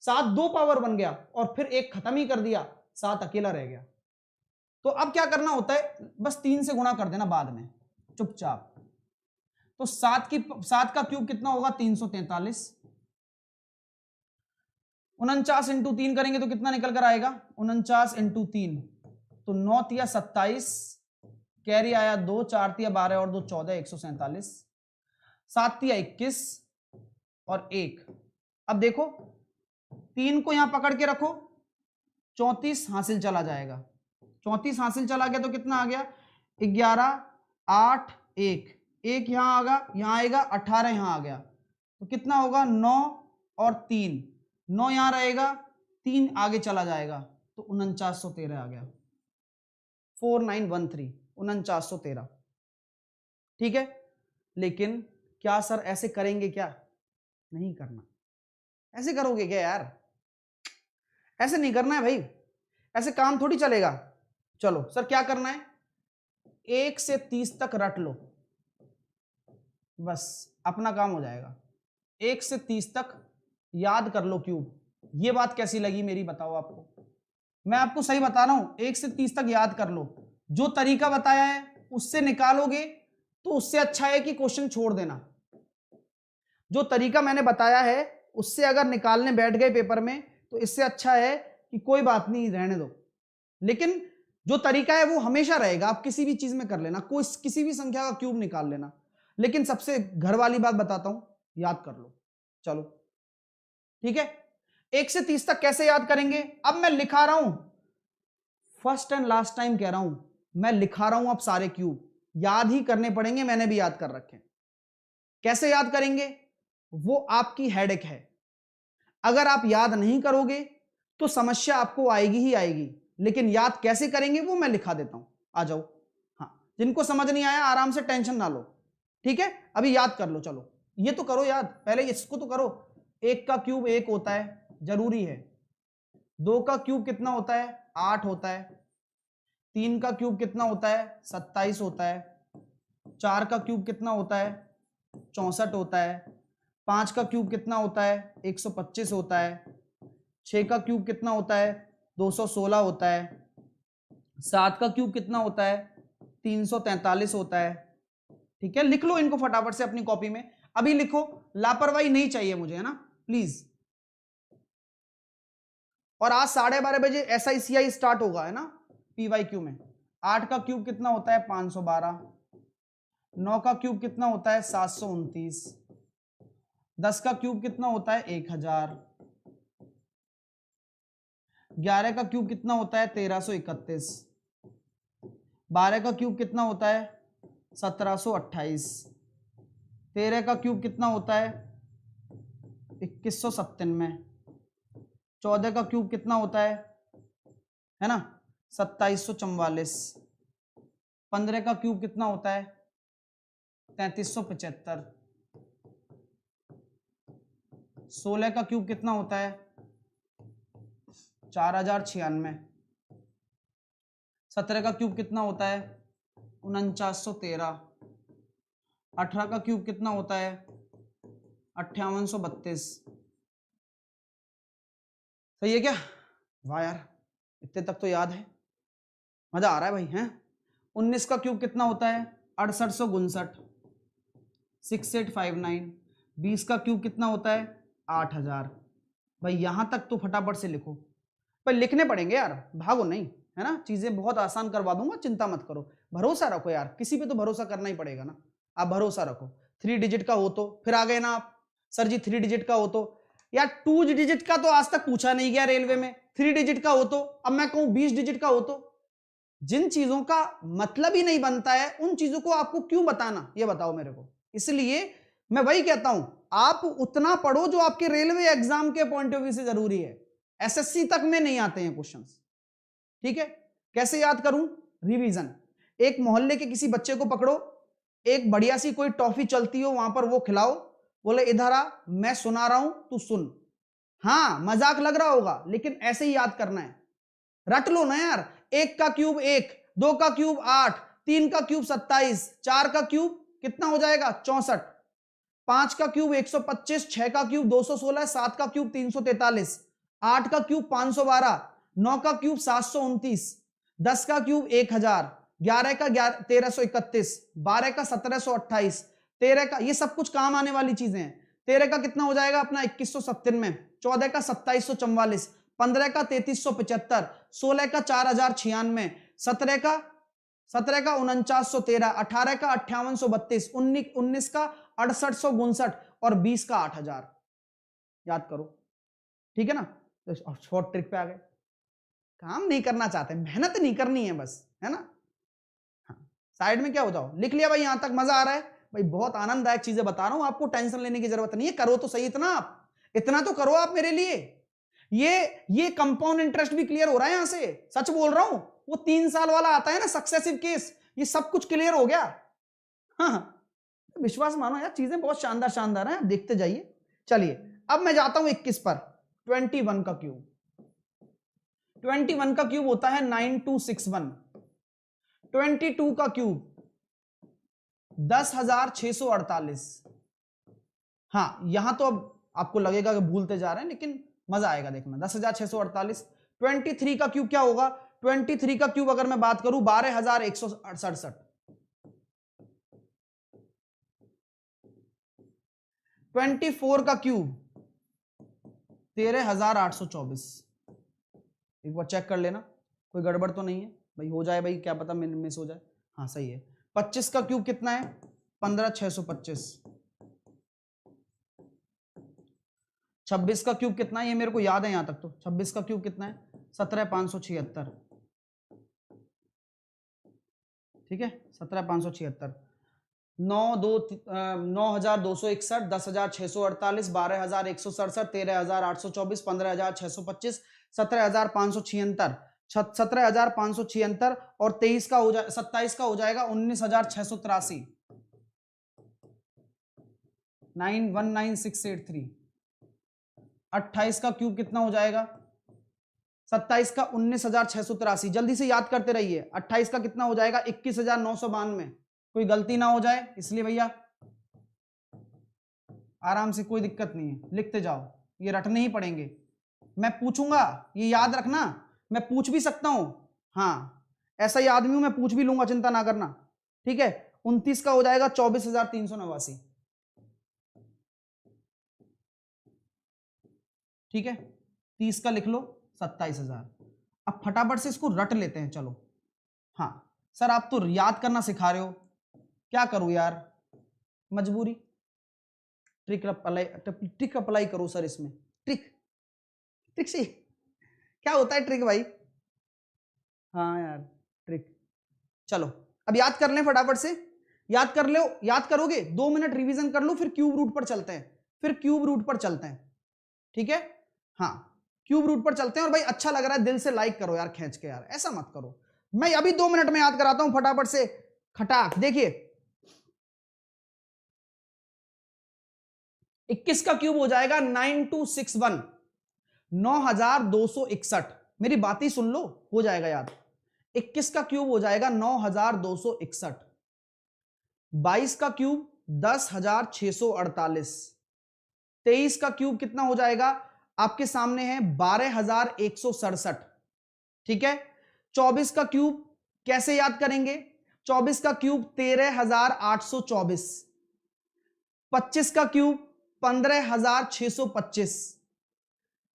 7 2 पावर बन गया, और फिर 1 खत्म ही कर दिया, 7 अकेला रह गया। तो अब क्या करना होता है, बस 3 से गुणा कर देना बाद में चुपचाप। तो 7 का क्यूब कितना होगा, 343। 49 इंटू 3 करेंगे तो कितना निकल कर आएगा, 49 इंटू 3, तो 9 तिया 27, कैरी आया 2, 4 तिया 12 और 2 14, 147, 7 तिया 21 और 1। अब देखो 3 को यहां पकड़ के रखो, 34 हासिल चला जाएगा, 34 हासिल चला गया तो कितना आ गया, 11 8 1, 1 यहां आएगा 18 यहां आ गया, तो कितना होगा 9 और 3, 9 यहां रहेगा, 3 आगे चला जाएगा, तो 4913 आ गया, 4913, 4913। ठीक है, लेकिन क्या सर ऐसे करेंगे क्या, नहीं करना। ऐसे करोगे क्या यार, ऐसे नहीं करना है भाई, ऐसे काम थोड़ी चलेगा। चलो सर क्या करना है, 1 से 30 तक रट लो, बस अपना काम हो जाएगा। 1 से 30 तक याद कर लो क्यूब। ये बात कैसी लगी मेरी, बताओ आपको। मैं आपको सही बता रहा हूं, 1 से 30 तक याद कर लो। जो तरीका बताया है उससे निकालोगे तो उससे अच्छा है कि क्वेश्चन छोड़ देना। जो तरीका मैंने बताया है उससे अगर निकालने बैठ गए पेपर में तो इससे अच्छा है कि कोई बात नहीं, रहने दो। लेकिन जो तरीका है वो हमेशा रहेगा, आप किसी भी चीज में कर लेना, कोई किसी भी संख्या का क्यूब निकाल लेना। लेकिन सबसे घर वाली बात बताता हूं, याद कर लो। चलो ठीक है, 1 से 30 तक कैसे याद करेंगे, अब मैं लिखा रहा हूं, फर्स्ट एंड लास्ट टाइम कह रहा हूं, मैं लिखा रहा हूं। अब सारे क्यूब याद ही करने पड़ेंगे, मैंने भी याद कर रखे। कैसे याद करेंगे वो आपकी हेडेक है। अगर आप याद नहीं करोगे तो समस्या आपको आएगी ही आएगी, लेकिन याद कैसे करेंगे वो मैं लिखा देता हूं, आ जाओ। हाँ, जिनको समझ नहीं आया आराम से टेंशन ना लो, ठीक है। अभी याद कर लो, चलो ये तो करो याद, पहले इसको तो करो। 1 का क्यूब 1 होता है, जरूरी है। 2 का क्यूब कितना होता है, 8 होता है। 3 का क्यूब कितना होता है, 27 होता है। 4 का क्यूब कितना होता है, 64 होता है। 5 का क्यूब कितना होता है, 125 होता है। 6 का क्यूब कितना होता है, 216 होता है। 7 का क्यूब कितना होता है, 343 होता है। ठीक है, लिख लो इनको फटाफट से अपनी कॉपी में, अभी लिखो, लापरवाही नहीं चाहिए मुझे, है ना प्लीज। और आज 12:30 बजे SICI स्टार्ट होगा, है ना, PYQ में। 8 का क्यूब कितना होता है, 512। 9 का क्यूब कितना होता है, 729। 10 का क्यूब कितना होता है, 1000। 11 का क्यूब कितना होता है, 1331। 12 का क्यूब कितना होता है, 1728। 13 का क्यूब कितना होता है, 2197। 14 का क्यूब कितना होता है ना 2744। 15 का क्यूब कितना होता है 3375। 16 का क्यूब कितना होता है 4096। 17 का क्यूब कितना होता है 4913। 18 का क्यूब कितना होता है 5832। सही है क्या? वाह यार, इतने तक तो याद है, मजा आ रहा है भाई हैं। 19 का क्यूब कितना होता है 6859। 6859। 20 का क्यूब कितना होता है 8000। भाई यहां तक तो फटाफट से लिखो, पर लिखने पड़ेंगे यार, भागो नहीं, है ना। चीजें बहुत आसान करवा दूंगा, चिंता मत करो, भरोसा रखो यार, किसी पे तो भरोसा करना ही पड़ेगा ना। आप भरोसा रखो। 3 डिजिट का हो तो फिर आ गए ना आप, सर जी 3 डिजिट का हो तो। यार 2 डिजिट का तो आज तक पूछा नहीं गया रेलवे में, 3 डिजिट का हो तो। अब मैं कहूं 20 डिजिट का हो तो। जिन चीजों का मतलब ही नहीं बनता है उन चीजों को आपको क्यों बताना, ये बताओ मेरे को। इसलिए मैं वही कहता हूं, आप उतना पढ़ो जो आपके रेलवे एग्जाम के पॉइंट ऑफ व्यू से जरूरी है। एसएससी तक में नहीं आते हैं क्वेश्चंस, ठीक है। कैसे याद करूं? रिवीजन। एक मोहल्ले के किसी बच्चे को पकड़ो, एक बढ़िया सी कोई टॉफी चलती हो वहां पर वो खिलाओ, बोले इधर आ मैं सुना रहा हूं तू सुन। हाँ मजाक लग रहा होगा लेकिन ऐसे ही याद करना है, रट लो ना यार। 1 का क्यूब 1, 2 का क्यूब 8, 3 का क्यूब 27, 4 का क्यूब कितना हो जाएगा 64, 5 का क्यूब 125, 6 का क्यूब 216, 7 का क्यूब 343, 8 का क्यूब 512, 9 का क्यूब 729, 10 का क्यूब 1000, 11 का 1331, 12 का 1728, 13 का, ये सब कुछ काम आने वाली चीजें हैं। 13 का कितना हो जाएगा अपना 2197, 14 का 2744, 15 का 3375, 16 का 4096, 17 का 4913, 18 का 5832, 19 का 6859 और 20 का 8000। याद करो, ठीक है ना। तो शॉर्ट ट्रिक पे आ गए। काम नहीं करना चाहते, मेहनत नहीं करनी है बस, है ना। हाँ, साइड में क्या हो जाओ, लिख लिया भाई, यहां तक मजा आ रहा है भाई, बहुत आनंददायक चीजें बता रहा हूं आपको, टेंशन लेने की जरूरत नहीं है। करो तो सही, इतना तो करो आप मेरे लिए। ये कंपाउंड इंटरेस्ट भी क्लियर हो रहा है यहां से, सच बोल रहा हूं। वो 3 साल वाला आता है ना सक्सेसिव केस, ये सब कुछ क्लियर हो गया। हाँ विश्वास मानो यार, चीजें बहुत शानदार शानदार हैं, देखते जाइए। चलिए अब मैं जाता हूं 21 पर। 21 का क्यूब, 21 का क्यूब होता है 9261। 22 का क्यूब 10648। हाँ यहां तो अब आपको लगेगा कि भूलते जा रहे हैं, लेकिन मजा आएगा देखना। 10648। 23 का क्यूब क्या होगा? 23 का क्यूब अगर मैं बात करूं 12167। 24 का क्यूब 13824। एक बार चेक कर लेना कोई गड़बड़ तो नहीं है भाई, हो जाए भाई, क्या पता मिस हो जाए। हाँ सही है। 25 का क्यूब कितना है? 15625। 26 का क्यूब कितना है? ये मेरे को याद है यहां तक तो। 26 का क्यूब कितना है? 17576। ठीक है 17576। 9261, 10648, 12167, 13824, 15625, 17576, 17576 और 23 का हो जाए 27 का हो जाएगा 19683। 919683। 28 का क्यूब कितना हो जाएगा? 27 का 19683। जल्दी से याद करते रहिए। 28 का कितना हो जाएगा? 21992। कोई गलती ना हो जाए इसलिए भैया आराम से, कोई दिक्कत नहीं है, लिखते जाओ, ये रटने ही पड़ेंगे। मैं पूछूंगा, ये याद रखना, मैं पूछ भी सकता हूं। हाँ ऐसा ही आदमी हूं, मैं पूछ भी लूंगा, चिंता ना करना। ठीक है 29 का हो जाएगा 24389। ठीक है 30 का लिख लो 27000। अब फटाफट से इसको रट लेते हैं चलो। हाँ सर आप तो याद करना सिखा रहे हो, क्या करूं यार, मजबूरी। ट्रिक अप्लाई करो सर इसमें। ट्रिक ट्रिक से क्या होता है ट्रिक भाई? हाँ यार ट्रिक। चलो अब याद कर लें फटाफट से, याद कर लो, याद करोगे 2 मिनट रिवीजन कर लो, फिर क्यूब रूट पर चलते हैं, ठीक है। हाँ, क्यूब रूट पर चलते हैं। और भाई अच्छा लग रहा है दिल से लाइक करो यार, खींच के यार, ऐसा मत करो। मैं अभी 2 मिनट में याद कराता हूं फटाफट से, खटाक। देखिए 21 का क्यूब हो जाएगा 9261, 9261। मेरी बात ही सुन लो, हो जाएगा याद। 21 का क्यूब हो जाएगा 9261। 22 का क्यूब 10,648। 23 का क्यूब कितना हो जाएगा आपके सामने है 12,167। ठीक है। 24 का क्यूब कैसे याद करेंगे? 24 का क्यूब 13,824। 25 का क्यूब 15,625।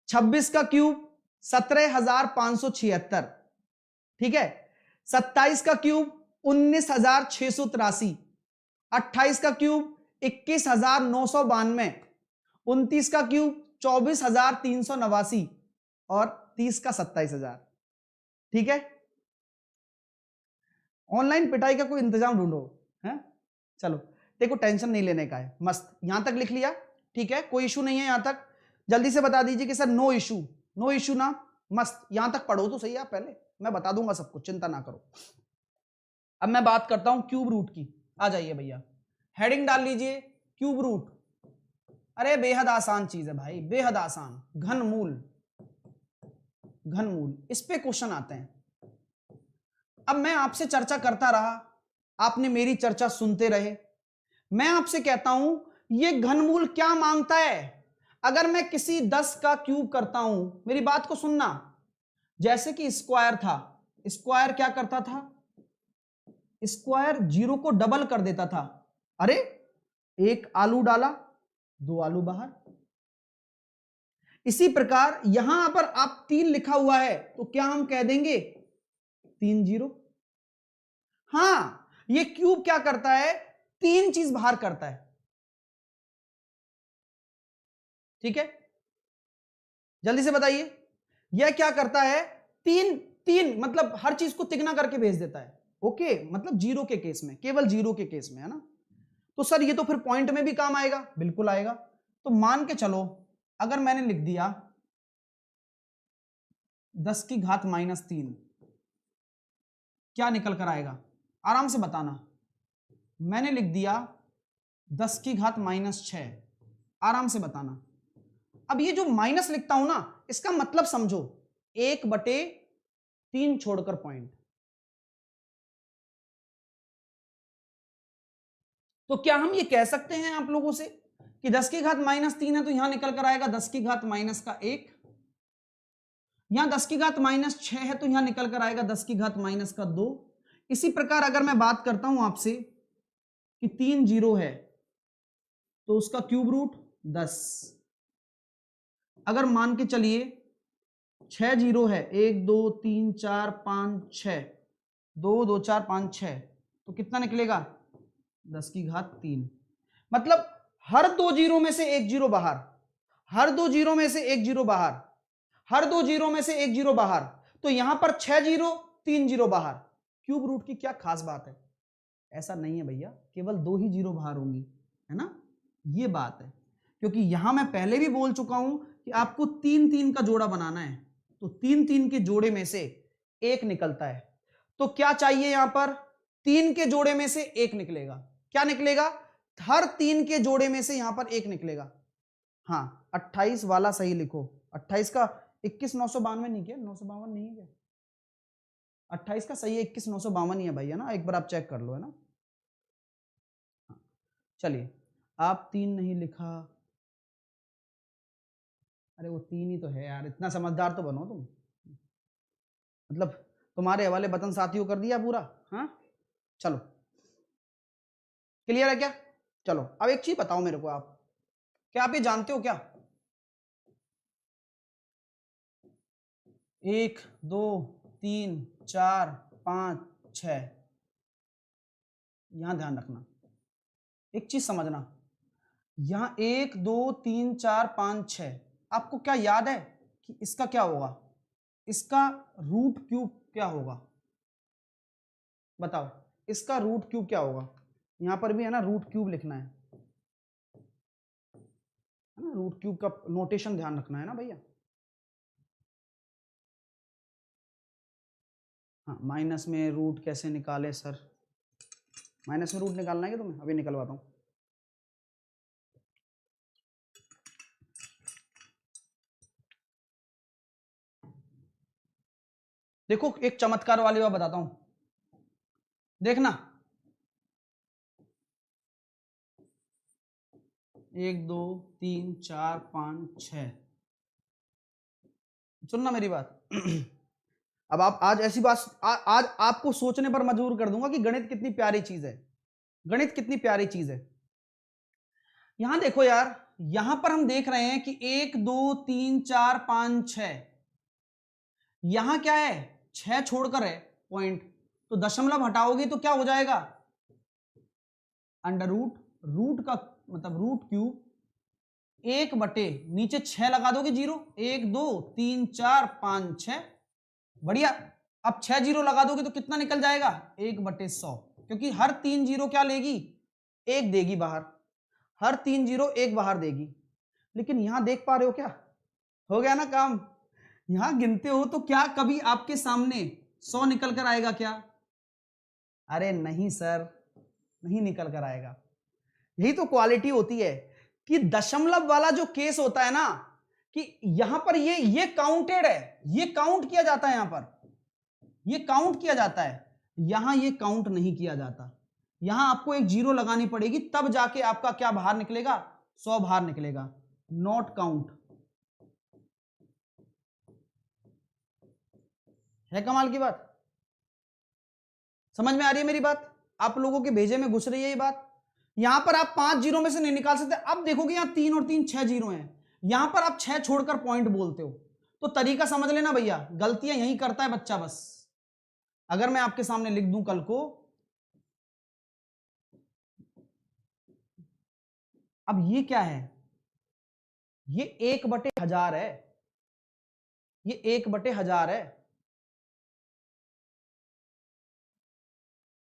26 का क्यूब 17,576। ठीक है। 27 का क्यूब 19,683। 28 का क्यूब 21,992। 29 का क्यूब 24,389 और 30 का 27,000। ठीक है। ऑनलाइन पिटाई का कोई इंतजाम ढूंढो है। चलो देखो, टेंशन नहीं लेने का है, मस्त। यहां तक लिख लिया, ठीक है, कोई इशू नहीं है यहां तक। जल्दी से बता दीजिए कि sir no issue, no issue ना, मस्त। यहां तक पढ़ो तो सही आप पहले, मैं बता दूंगा सब कुछ, चिंता ना करो। अब मैं बात करता हूं क्यूब रूट की। आ जाइए भैया, हेडिंग डाल लीजिए क्यूब रूट। अरे बेहद आसान चीज है भाई, बेहद आसान। घनमूल, घनमूल, इस पे क्वेश्चन आते हैं। अब मैं आपसे चर्चा करता रहा, आपने मेरी चर्चा सुनते रहे। मैं आपसे कहता हूं ये घनमूल क्या मांगता है। अगर मैं किसी 10 का क्यूब करता हूं, मेरी बात को सुनना, जैसे कि स्क्वायर था, स्क्वायर क्या करता था? स्क्वायर 0 को डबल कर देता था। अरे एक आलू डाला, 2 आलू बाहर। इसी प्रकार यहां पर आप 3 लिखा हुआ है तो क्या हम कह देंगे? 3 0। हां, ये क्यूब क्या करता है? 3 चीज बाहर करता है। ठीक है, जल्दी से बताइए, यह क्या करता है? 3 3 मतलब हर चीज को तिगना करके भेज देता है। ओके, मतलब 0 के केस में, केवल 0 के केस में, है ना। तो सर ये तो फिर पॉइंट में भी काम आएगा, बिल्कुल आएगा। तो मान के चलो, अगर मैंने लिख दिया 10 की घात -3, क्या निकल कर आएगा? आराम से बताना। मैंने लिख दिया 10 की घात -6, आराम से बताना। अब ये जो माइनस लिखता हूं ना, इसका मतलब समझो, 1/3 छोड़कर पॉइंट। तो क्या हम ये कह सकते हैं आप लोगों से कि 10 की घात -3 है तो यहां निकल कर आएगा 10 की घात -1। यहां 10 की घात -6 है तो यहां निकल कर आएगा 10 की घात -2। इसी प्रकार अगर मैं बात करता हूं आपसे कि 3 0 है तो उसका क्यूब रूट 10। अगर मान के चलिए 6 0 है, 1 2 3 4 5 6, 2 2 4 5 6, तो कितना निकलेगा? 10 की घात 3। मतलब हर 2 जीरो में से एक जीरो बाहर, हर 2 जीरो में से एक जीरो बाहर, हर 2 जीरो में से एक जीरो बाहर। तो यहां पर 6 जीरो, 3 जीरो बाहर। क्यूब रूट की क्या खास बात है? ऐसा नहीं है भैया, केवल 2 ही जीरो बाहर होंगी, है ना, ये बात है। क्योंकि यहां मैं पहले भी बोल चुका हूं कि आपको 3 3 का जोड़ा बनाना है, तो 3 3 के जोड़े में से एक निकलता है। तो क्या चाहिए यहां पर? 3 के जोड़े में से एक निकलेगा। क्या निकलेगा? हर 3 के जोड़े में से यहां पर एक निकलेगा। हाँ, 28 वाला सही लिखो। 28 का 21,952 नहीं, क्या 952 नहीं है क्या? 28 का सही है 21,952 ही है भाई, है ना, एक बार आप चेक कर लो, है ना। चलिए, आप 3 नहीं लिखा। अरे वो 3 ही तो है यार, इतना समझदार तो बनो तुम। मतलब तुम्हारे हवाले वतन साथियों कर दिया पूरा। हाँ चलो, क्लियर है क्या? चलो अब एक चीज बताओ मेरे को, आप क्या आप ये जानते हो क्या? 1 2 3 4 5 6, यहां ध्यान रखना, एक चीज समझना। यहां 1 2 3 4 5 6, आपको क्या याद है कि इसका क्या होगा? इसका रूट क्यूब क्या होगा? बताओ, इसका रूट क्यूब क्या होगा? यहां पर भी है ना, रूट क्यूब लिखना है। है ना, रूट क्यूब का नोटेशन ध्यान रखना है ना भैया। हाँ, माइनस में रूट कैसे निकाले सर? माइनस में रूट निकालना है क्या तुम्हें? अभी निकलवाता हूँ। देखो एक चमत्कार वाली बात बताता हूं, देखना। 1 2 3 4 5 6, सुनना मेरी बात। अब आप आज ऐसी बात आज आपको सोचने पर मजबूर कर दूंगा कि गणित कितनी प्यारी चीज है, गणित कितनी प्यारी चीज है। यहां देखो यार, यहां पर हम देख रहे हैं कि 1 2 3 4 5 6, यहां क्या है 6 छोड़कर है पॉइंट, तो दशमलव हटाओगे तो क्या हो जाएगा? अंडर रूट, रूट का मतलब रूट क्यूब 1/, नीचे 6 लगा दोगे जीरो, 1 2 3 4 5 6, बढ़िया। अब 6 जीरो लगा दोगे तो कितना निकल जाएगा? 1/100, क्योंकि हर 3 जीरो क्या लेगी? 1 देगी बाहर, हर 3 जीरो 1 बाहर देगी। लेकिन यहां देख पा रहे हो क्या हो गया ना काम? यहां गिनते हो तो क्या कभी आपके सामने 100 निकल कर आएगा क्या? अरे नहीं सर, नहीं निकल कर आएगा। यही तो क्वालिटी होती है कि दशमलव वाला जो केस होता है ना, कि यहां पर ये काउंटेड है, ये काउंट किया जाता है, यहां पर ये काउंट किया जाता है, यहां ये काउंट नहीं किया जाता। यहां आपको एक जीरो लगानी पड़ेगी, तब जाके आपका क्या बाहर निकलेगा? 100 बाहर निकलेगा, नॉट काउंट। है कमाल की बात? समझ में आ रही है मेरी बात? आप लोगों के भेजे में घुस रही है ये बात। यहां पर आप 5 जीरो में से नहीं निकाल सकते। अब देखोगे यहां 3 और 3 6 जीरो हैं, यहां पर आप 6 छोड़कर पॉइंट बोलते हो, तो तरीका समझ लेना भैया, गलतियां यही करता है बच्चा बस। अगर मैं आपके सामने लिख दूं कल को, अब ये क्या है? ये 1/1000 है, ये 1/1000 है,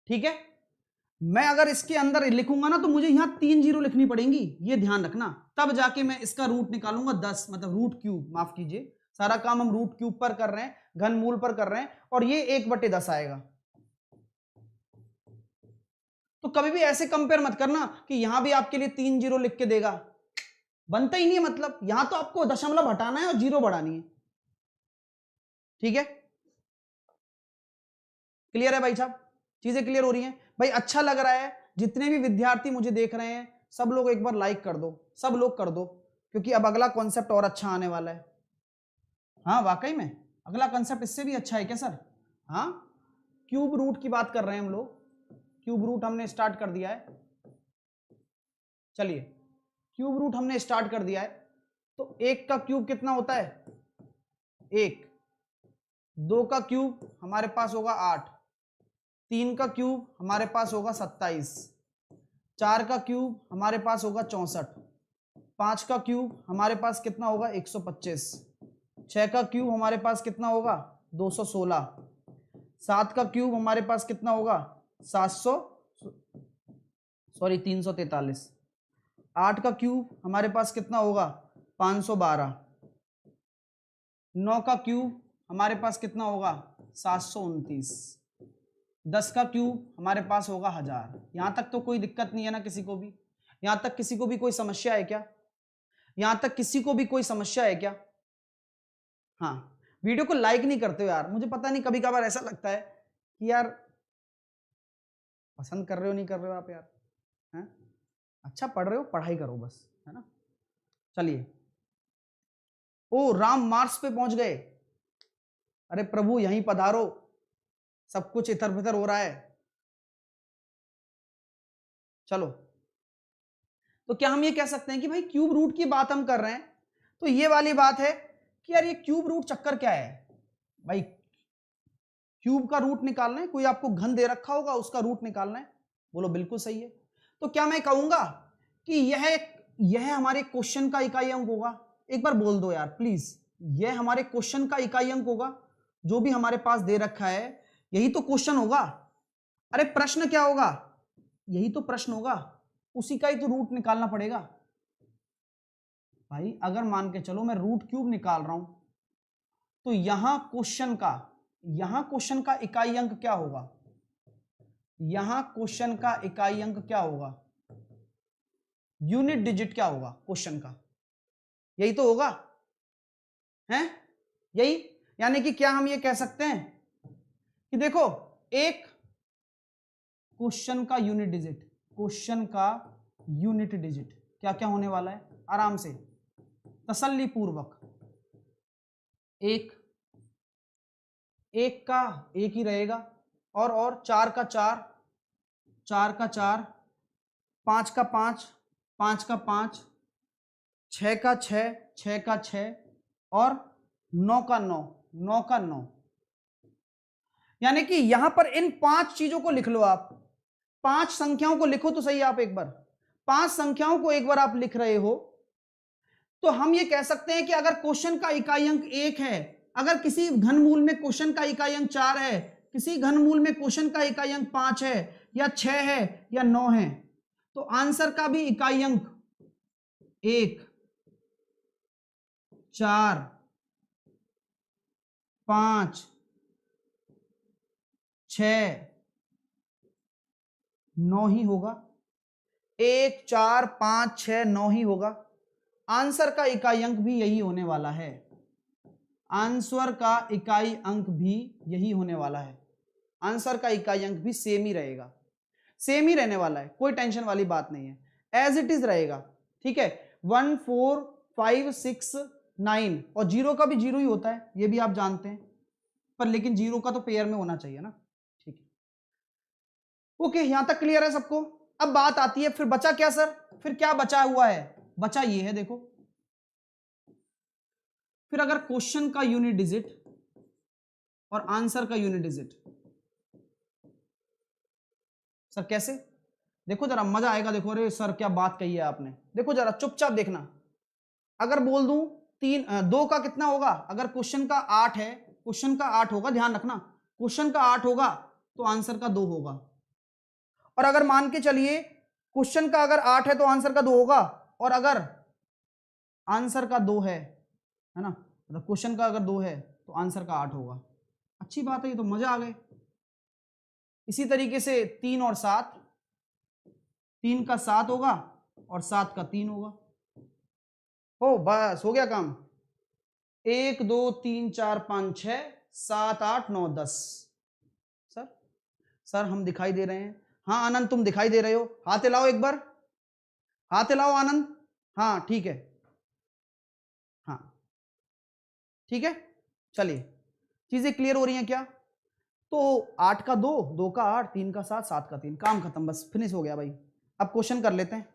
ठीक है। मैं अगर इसके अंदर लिखूंगा ना तो मुझे यहां 3 जीरो लिखनी पड़ेंगी, ये ध्यान रखना, तब जाके मैं इसका रूट निकालूंगा 10, मतलब रूट क्यूब, माफ कीजिए, सारा काम हम रूट क्यूब पर कर रहे हैं, घनमूल पर कर रहे हैं, और ये 1/10 आएगा। तो कभी भी ऐसे कंपेयर मत करना कि यहां भी आपके लिए 3 जीरो लिख के देगा, बनता ही नहीं है। मतलब यहां तो आपको दशमलव हटाना है और जीरो बढ़ानी है, ठीक है। क्लियर है भाई साहब? चीजें क्लियर हो रही हैं भाई? अच्छा लग रहा है? जितने भी विद्यार्थी मुझे देख रहे हैं सब लोग एक बार लाइक कर दो, सब लोग कर दो, क्योंकि अब अगला कॉन्सेप्ट और अच्छा आने वाला है। हाँ वाकई में अगला कॉन्सेप्ट इससे भी अच्छा है क्या सर? हाँ, क्यूब रूट की बात कर रहे हैं हम लोग, क्यूब रूट हमने स्टार्ट कर दिया है। चलिए, क्यूब रूट हमने स्टार्ट कर दिया है। तो 1 का क्यूब कितना होता है? 1। 2 का क्यूब हमारे पास होगा 8, 3 का क्यूब हमारे पास होगा 27, 4 का क्यूब हमारे पास होगा 64, 5 का क्यूब हमारे पास कितना होगा? 125, 6 का क्यूब हमारे पास कितना होगा? 216, 7 का क्यूब हमारे पास कितना होगा? 700, सॉरी 343, 8 का क्यूब हमारे पास कितना होगा? 512, 9 का क्यूब हमारे पास कितना होगा? 729, 10 का क्यूब हमारे पास होगा 1000। यहां तक तो कोई दिक्कत नहीं है ना किसी को भी? यहां तक किसी को भी कोई समस्या है क्या? यहां तक किसी को भी कोई समस्या है क्या? हाँ, वीडियो को लाइक नहीं करते हो यार, मुझे पता नहीं, कभी कभार ऐसा लगता है कि यार पसंद कर रहे हो नहीं कर रहे हो आप यार, हैं? अच्छा पढ़ रहे हो, पढ़ाई करो बस, है ना। चलिए, ओ राम मार्स पे पहुंच गए, अरे प्रभु यहीं पधारो, सब कुछ इधर उधर हो रहा है। चलो, तो क्या हम ये कह सकते हैं कि भाई क्यूब रूट की बात हम कर रहे हैं, तो ये वाली बात है कि यार ये क्यूब रूट चक्कर क्या है भाई? क्यूब का रूट निकालना है, कोई आपको घन दे रखा होगा उसका रूट निकालना है, बोलो बिल्कुल सही है। तो क्या मैं कहूंगा कि यह हमारे क्वेश्चन का इकाई अंक होगा? एक बार बोल दो यार प्लीज, यह हमारे क्वेश्चन का इकाई अंक होगा, जो भी हमारे पास दे रखा है यही तो क्वेश्चन होगा। अरे प्रश्न क्या होगा? यही तो प्रश्न होगा, उसी का ही तो रूट निकालना पड़ेगा। भाई अगर मान के चलो मैं रूट क्यूब निकाल रहा हूं तो यहां क्वेश्चन का इकाई अंक क्या होगा? यहां क्वेश्चन का इकाई अंक क्या होगा? यूनिट डिजिट क्या होगा क्वेश्चन का? यही तो होगा, हैं? यही, यानी कि क्या हम ये कह सकते हैं कि देखो एक क्वेश्चन का यूनिट डिजिट क्या क्या होने वाला है? आराम से तसल्ली पूर्वक एक का एक ही रहेगा, और 4 का 4, 4 का 4, 5 का 5, 5 का 5, 6 का 6, 6 का 6 और 9 का 9, 9 का 9। यानी कि यहां पर इन 5 चीजों को लिख लो आप, 5 संख्याओं को लिखो तो सही आप एक बार, 5 संख्याओं को एक बार आप लिख रहे हो तो हम ये कह सकते हैं कि अगर क्वेश्चन का इकाई अंक 1 है, अगर किसी घनमूल में क्वेश्चन का इकाई अंक 4 है, किसी घनमूल में क्वेश्चन का इकाई अंक 5 है या 6 है या 9 है, तो आंसर का भी इकाई अंक 1, 4, 5, 6, 9 ही होगा। 1, 4, 5, 6, 9 ही होगा। आंसर का इकाई अंक भी यही होने वाला है। आंसर का इकाई अंक भी यही होने वाला है। आंसर का इकाई अंक भी सेम ही रहेगा, सेम ही रहने वाला है, कोई टेंशन वाली बात नहीं है, एज इट इज रहेगा। ठीक है, 1, 4, 5, 6, 9 और 0 का भी 0 ही होता है, ये भी आप जानते हैं, पर लेकिन 0 का तो पेयर में होना चाहिए ना। ठीक है, ओके, यहां तक क्लियर है सबको? अब बात आती है फिर बचा क्या सर? फिर क्या बचा हुआ है? बचा ये है, देखो फिर अगर क्वेश्चन का यूनिट डिजिट और आंसर का यूनिट डिजिट, सर कैसे? देखो जरा मजा आएगा, देखो अरे सर क्या बात कही है आपने, देखो जरा चुपचाप देखना। अगर बोल दूं 2 का कितना होगा? अगर क्वेश्चन का 8 है, क्वेश्चन का 8 होगा, ध्यान रखना, क्वेश्चन का 8 होगा तो आंसर का 2 होगा। और अगर मान के चलिए क्वेश्चन का अगर 8 है तो आंसर का 2 होगा, और अगर आंसर का 2 है ना, मतलब क्वेश्चन का अगर 2 है तो आंसर का 8 होगा। अच्छी बात है, ये तो मजा आ गए। इसी तरीके से 3 और 7, 3 का 7 होगा और 7 का 3 होगा। हो बस हो गया काम। 1, 2, 3, 4, 5, 6, 7, 8, 9, 10। सर हम दिखाई दे रहे हैं? हाँ आनंद तुम दिखाई दे रहे हो, हाथ हिलाओ एक बार, हाथ हिलाओ आनंद। हाँ ठीक है, हाँ ठीक है, चलिए चीजें क्लियर हो रही हैं क्या? तो 8 का 2, 2 का 8, 3 का 7, 7 का 3, काम खत्म, बस फिनिश हो गया भाई। अब क्वेश्चन कर लेते हैं,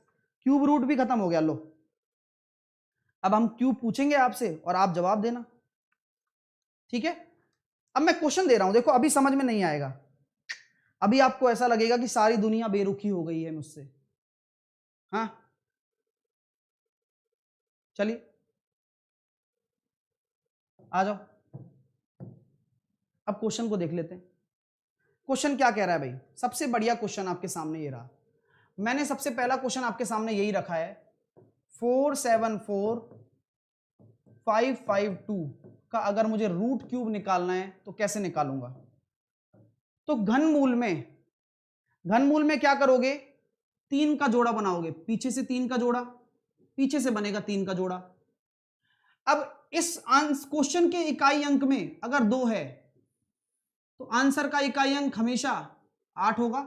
क्यूब रूट भी खत्म हो गया। लो अब हम क्यूब पूछेंगे आपसे और आप जवाब देना, ठीक है? अब मैं क्वेश्चन दे रहा हूं, देखो अभी समझ में नहीं आएगा, अभी आपको ऐसा लगेगा कि सारी दुनिया बेरुखी हो गई है मुझसे। हाँ चलिए आ जाओ, अब क्वेश्चन को देख लेते हैं। क्वेश्चन क्या कह रहा है भाई? सबसे बढ़िया क्वेश्चन आपके सामने ये रहा, मैंने सबसे पहला क्वेश्चन आपके सामने यही रखा है, 474552 का अगर मुझे रूट क्यूब निकालना है तो कैसे निकालूंगा? तो घनमूल में क्या करोगे? 3 का जोड़ा बनाओगे, पीछे से 3 का जोड़ा, पीछे से बनेगा 3 का जोड़ा। अब इस क्वेश्चन के इकाई अंक में अगर 2 है तो आंसर का इकाई अंक हमेशा 8 होगा।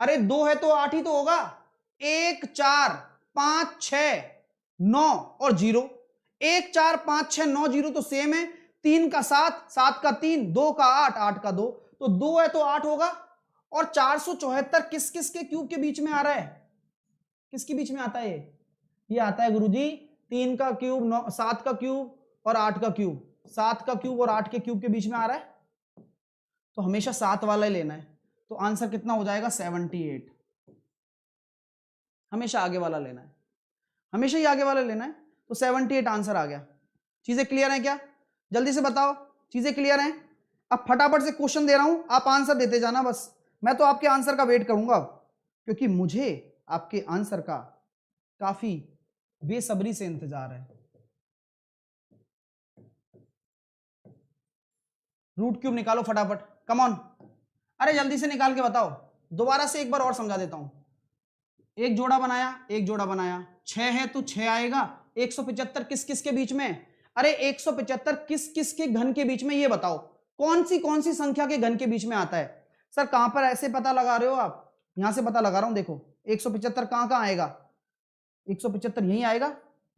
अरे 2 है तो 8 ही तो होगा। 1, 4, 5, 6, 9 और 0, 1, 4, 5, 6, 9, 0 तो सेम है। 3 का 7, 7 का 3, 2 का 8, 8 का 2, तो 2 है तो 8 होगा। और 474 किस किस के क्यूब के बीच में आ रहा है? किसके बीच में आता है ये आता है गुरुजी 3 का क्यूब, 7 का क्यूब और 8 का क्यूब, 7 का क्यूब और 8 के क्यूब के बीच में आ रहा है, तो हमेशा 7 वाला ही लेना है। तो आंसर कितना हो जाएगा? 78। हमेशा आगे वाला लेना है, हमेशा ही आगे वाला लेना है, तो 78 आंसर आ गया। चीजें क्लियर हैं क्या? जल्दी से बताओ, चीजें क्लियर हैं? अब फटाफट से क्वेश्चन दे रहा हूं, आप आंसर देते जाना बस, मैं तो आपके आंसर का वेट करूंगा, क्योंकि मुझे आपके आंसर का काफी बेसब्री से इंतजार है। रूट क्यूब निकालो फटाफट, कम ऑन। अरे जल्दी से निकाल के बताओ, दोबारा से एक बार और समझा देता हूं। एक जोड़ा बनाया, एक जोड़ा बनाया, 6 है तो 6 आएगा। 175 किस किस के बीच में? अरे 175 किस किस के घन के बीच में, ये बताओ कौन सी संख्या के घन के बीच में आता है? सर कहां पर ऐसे पता लगा रहे हो आप? यहां से पता लगा रहा हूं, देखो 175 कहां कहां आएगा? 175 यहीं आएगा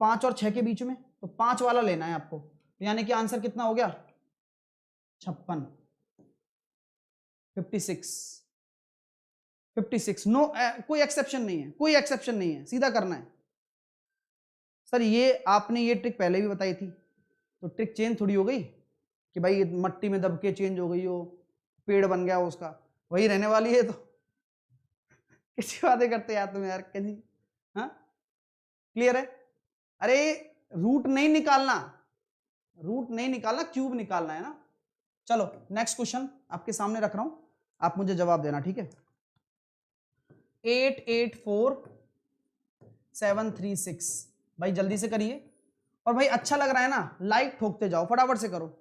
5 और 6 के बीच में, तो 5 वाला लेना है आपको। यानी कि आंसर कितना हो गया? 56, 56, 56। नो, कोई एक्सेप्शन नहीं है, कोई एक्सेप्शन नहीं है, सीधा करना है। सर ये आपने ये ट्रिक पहले भी बताई थी, तो ट्रिक चेंज थोड़ी हो गई कि भाई मट्टी में दब के चेंज हो गई हो, पेड़ बन गया उसका, वही रहने वाली है। तो किसी बातें करते यार तुम यार, कैसी? हाँ क्लियर है? अरे रूट नहीं निकालना, रूट नहीं निकालना, क्यूब निकालना है ना। चलो नेक्स्ट क्वेश्चन आपके सामने रख रहा हूं, आप मुझे जवाब देना, ठीक है? 884736, भाई जल्दी से करिए। और भाई अच्छा लग रहा है ना, लाइक ठोकते जाओ, फटाफट से करो।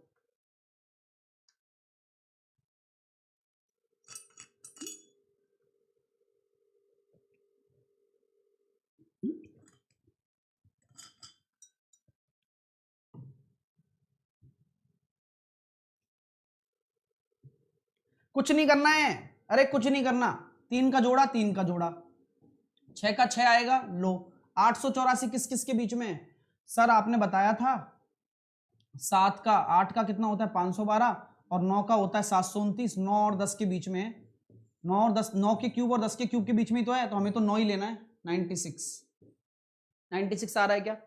कुछ नहीं करना है, अरे कुछ नहीं करना। 3 का जोड़ा, 3 का जोड़ा, 6 का 6 आएगा, लो। 884 किस किस के बीच में? सर आपने बताया था 7 का 8 का कितना होता है? 512, और 9 का होता है 729। 9 और 10 के बीच में है, 9 और 10, 9 के क्यूब और 10 के क्यूब के बीच में ही तो है, तो हमें तो 9 ही लेना है। 96, 96 आ रहा है क्या?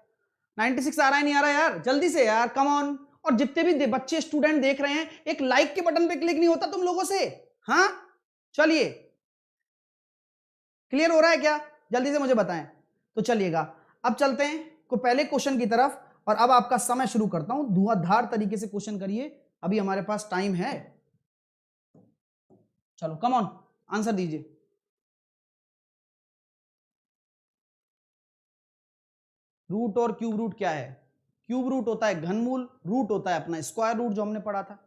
96 आ रहा है, नहीं आ रहा यार? जल्दी से यार, कम ऑन। और जितने भी बच्चे स्टूडेंट देख रहे हैं, एक लाइक के बटन पे क्लिक नहीं होता तुम लोगों से? हाँ चलिए, क्लियर हो रहा है क्या? जल्दी से मुझे बताएं। तो चलिएगा, अब चलते हैं को पहले क्वेश्चन की तरफ, और अब आपका समय शुरू करता हूं। धुआंधार तरीके से क्वेश्चन करिए, अभी हमारे पास टाइम है। चलो कम ऑन, आंसर दीजिए। रूट और क्यूब रूट क्या है? क्यूब रूट होता है घनमूल, रूट होता है अपना स्क्वायर रूट जो हमने पढ़ा था।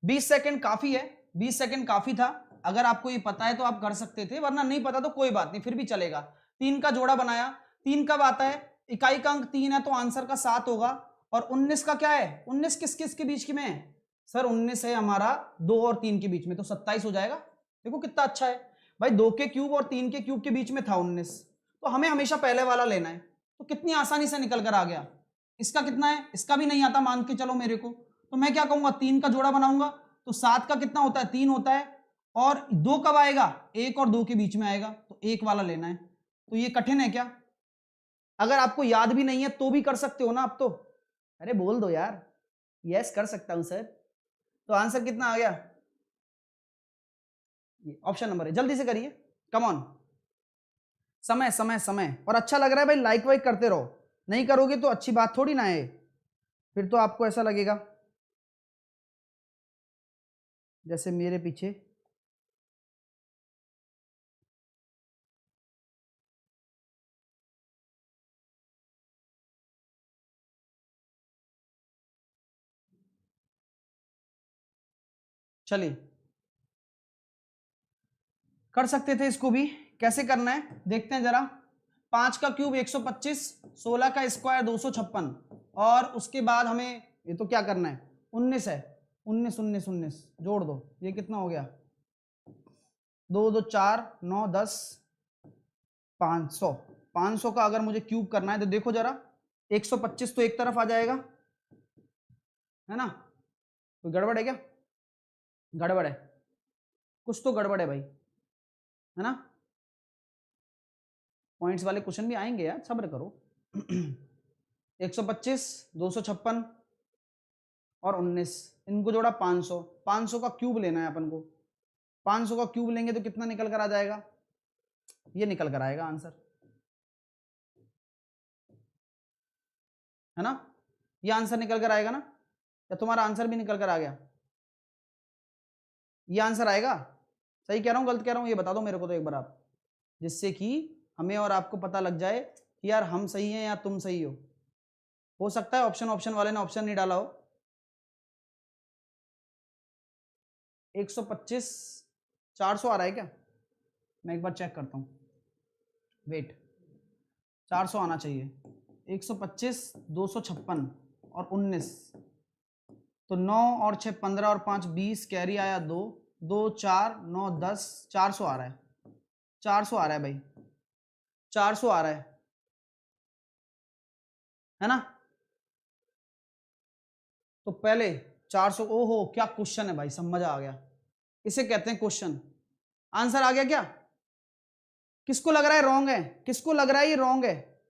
बीस सेकंड काफी है, 20 सेकंड काफी था। अगर आपको ये पता है तो आप कर सकते थे, वरना नहीं पता तो कोई बात नहीं, फिर भी चलेगा। 3 का जोड़ा बनाया, 3 कब आता है? इकाई का अंक 3 है, तो आंसर का 7 होगा। और 19 का क्या है? 19 किस किस के बीच में है? सर 19 है हमारा 2 और 3 के बीच में, तो 27 हो जाएगा। देखो कितना अच्छा है भाई, 2 के क्यूब और 3 के क्यूब के बीच में था 19, तो हमें हमेशा पहले वाला लेना है। तो कितनी आसानी से निकल कर आ गया। इसका कितना है? इसका भी नहीं आता मान के चलो मेरे को, तो मैं क्या कहूंगा? 3 का जोड़ा बनाऊंगा, तो 7 का कितना होता है? 3 होता है। और 2 कब आएगा? 1 और 2 के बीच में आएगा, तो 1 वाला लेना है। तो ये कठिन है क्या? अगर आपको याद भी नहीं है तो भी कर सकते हो ना आप तो। अरे बोल दो यार, यस कर सकता हूं सर। तो आंसर कितना आ गया? ये ऑप्शन नंबर है, जल्दी से करिए, कम ऑन। समय समय समय, और अच्छा लग रहा है भाई, लाइक वाइक करते रहो। नहीं करोगे तो अच्छी बात थोड़ी ना है, फिर तो आपको ऐसा लगेगा जैसे मेरे पीछे। चलिए कर सकते थे इसको भी, कैसे करना है देखते हैं जरा। 5 का क्यूब 125, 16 का स्क्वायर 256, और उसके बाद हमें ये तो क्या करना है? 19 है, 19 19 19 जोड़ दो, ये कितना हो गया? 2 2 4 9 10, 500। 500 का अगर मुझे क्यूब करना है तो देखो जरा, 125 तो एक तरफ आ जाएगा, है ना? कोई गड़बड़ है क्या? गड़बड़ है, कुछ तो गड़बड़ है भाई, है ना? पॉइंट्स वाले क्वेश्चन भी आएंगे यार, सब्र करो। 125, 256 और 19, इनको जोड़ा 500। 500 का क्यूब लेना है अपन को। 500 का क्यूब लेंगे तो कितना निकल कर आ जाएगा? ये निकल कर आएगा आंसर, है ना? ये आंसर निकल कर आएगा ना? या तुम्हारा आंसर भी निकल कर आ गया? ये आंसर आएगा? सही कह रहा हूँ गलत कह रहा हूँ, ये बता दो मेरे को तो एक बार आप, जिससे कि हमें और आपको पता लग जाए कि यार हम सही हैं या तुम सही हो सकता है ऑप्शन वाले ने ऑप्शन नहीं डाला हो। 125 400 आ रहा है क्या? मैं एक बार चेक करता हूँ, वेट, 400 आना चाहिए। 125 256 और 19, तो 9 और 6 15 और 5 20, कैरी आया 2 2 4 9 10, 400 आ रहा है, 400 आ रहा है भाई, 400 आ रहा है ना? तो पहले 400, ओहो क्या क्वेश्चन है भाई, सब मजा आ गया, इसे कहते हैं क्वेश्चन। आंसर आ गया क्या? किसको लग रहा है रॉन्ग है? किसको लग रहा है ये रॉन्ग है?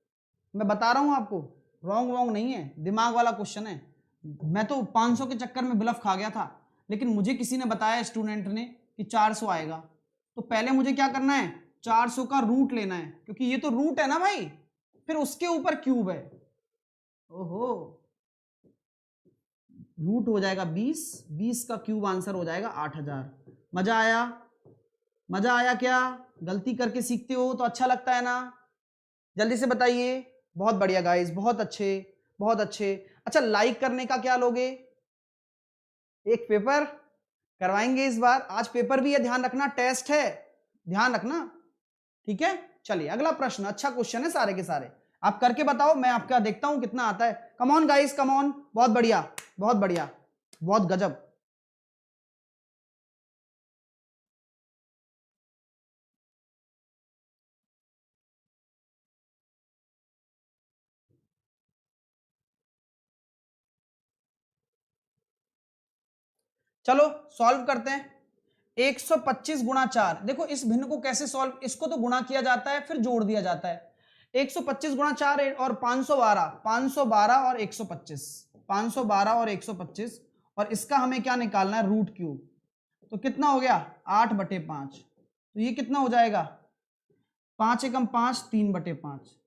मैं बता रहा हूं आपको, रॉन्ग वॉन्ग नहीं है, दिमाग वाला क्वेश्चन है। मैं तो 500 के चक्कर में ब्लफ खा गया था, लेकिन मुझे किसी ने बताया, स्टूडेंट ने, कि 400 आएगा। तो पहले मुझे क्या करना है, 400 का रूट लेना है, क्योंकि ये तो रूट है ना भाई, फिर उसके ऊपर क्यूब है। ओहो, रूट हो जाएगा 20, 20 का क्यूब आंसर हो जाएगा 8000। मजा आया? मजा आया क्या? गलती करके सीखते हो तो अच्छा लगता है ना? जल्दी से बताइए। बहुत बढ़िया गाइस, बहुत अच्छे, बहुत अच्छे। अच्छा, लाइक करने का क्या लोगे? एक पेपर करवाएंगे इस बार, आज पेपर भी है, ध्यान रखना, टेस्ट है, ध्यान रखना, ठीक है? चलिए अगला प्रश्न, अच्छा क्वेश्चन है सारे के सारे, आप करके बताओ, मैं आपका देखता हूं कितना आता है। कम ऑन गाइस, कम ऑन, बहुत बढ़िया, बहुत बढ़िया, बहुत गजब। चलो सॉल्व करते हैं। 125 गुणा 4, देखो इस भिन्न को कैसे सॉल्व, इसको तो गुणा किया जाता है फिर जोड़ दिया जाता है। 125 गुणा 4 और 512, 512 और 125, 512 और 125, और इसका हमें क्या निकालना है, रूट क्यूब। तो कितना हो गया, 8/5, तो ये कितना हो जाएगा, 5 एकम 5, 3/5,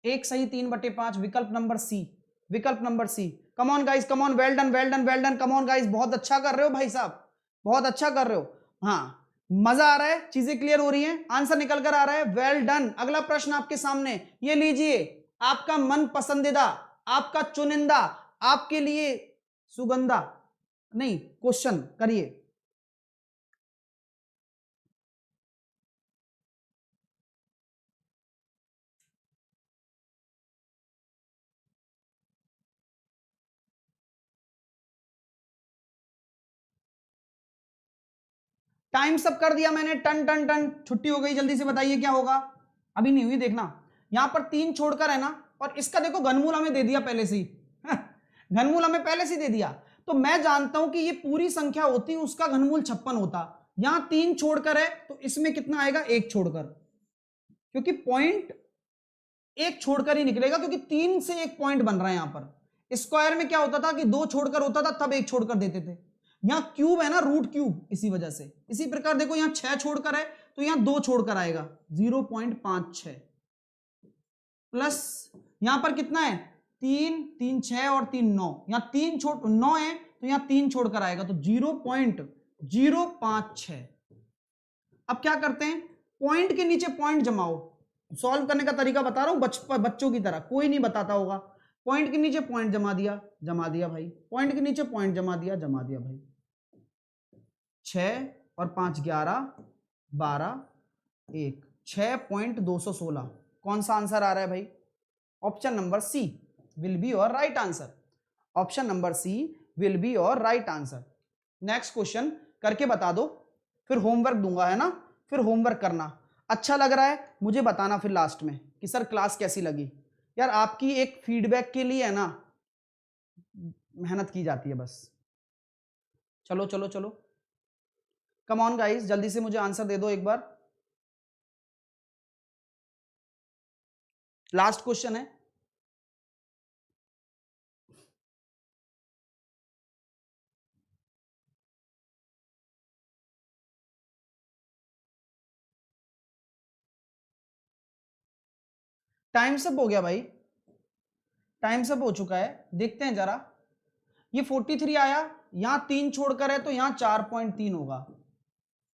एक सही 3/5, विकल्प नंबर सी, विकल्प नंबर C. Come on guys, come on, well done, well done, well done, come on guys, बहुत अच्छा कर रहे हो भाई साहब, बहुत अच्छा कर रहे हो। हाँ, मजा आ रहा है, चीजें क्लियर हो रही हैं, आंसर निकल कर आ रहा है, वेल डन। अगला प्रश्न आपके सामने, ये लीजिए, आपका मन पसंदीदा, आपका चुनिंदा, आपके लिए सुगंधा, नहीं, क्वेश्चन करिए। टाइम सब कर दिया मैंने, टन टन टन, छुट्टी हो गई, जल्दी से बताइए क्या होगा। अभी नहीं हुई, देखना, यहां पर 3 छोड़कर है ना, और इसका देखो घनमूल हमें दे दिया पहले से ही घनमूल हमें पहले से दे दिया, तो मैं जानता हूं कि ये पूरी संख्या होती, उसका घनमूल 56 होता। यहां 3 छोड़कर है, तो इसमें कितना आएगा, 1 छोड़कर, क्योंकि पॉइंट एक छोड़कर ही निकलेगा, क्योंकि 3 से एक पॉइंट बन रहा है यहां पर। स्क्वायर में क्या होता था कि 2 छोड़कर होता था, तब 1 छोड़कर देते थे। यहां क्यूब है ना, रूट क्यूब, इसी वजह से। इसी प्रकार देखो, यहां 6 छोड़कर है, तो यहां 2 छोड़कर आएगा, 0.56, प्लस यहां पर कितना है, 3 3 6 और 3 9, यहां 3 छोड़ 9 है, तो यहां 3 छोड़कर आएगा, तो 0.056। अब क्या करते हैं, पॉइंट के नीचे पॉइंट जमाओ। सॉल्व करने का तरीका बता रहा हूं, बच्चों की तरह, कोई नहीं बताता होगा। पॉइंट के नीचे पॉइंट जमा दिया भाई, पॉइंट के नीचे पॉइंट जमा दिया भाई। 6 और 5 11, 12, 1, 6.216, कौन सा आंसर आ रहा है भाई, option number C will be your right answer, option number C will be your right answer. Next question करके बता दो, फिर होमवर्क दूंगा, है ना, फिर होमवर्क करना। अच्छा लग रहा है मुझे बताना फिर लास्ट में कि सर क्लास कैसी लगी। यार आपकी एक फीडबैक के लिए है ना, मेहनत की जाती है बस। चलो चलो चलो, कम ऑन गाइस, जल्दी से मुझे आंसर दे दो एक बार, लास्ट क्वेश्चन है। टाइम सब हो गया भाई, टाइम सब हो चुका है, देखते हैं जरा, ये 43 आया, यहां 3 छोड़कर है तो यहां 4.3 होगा।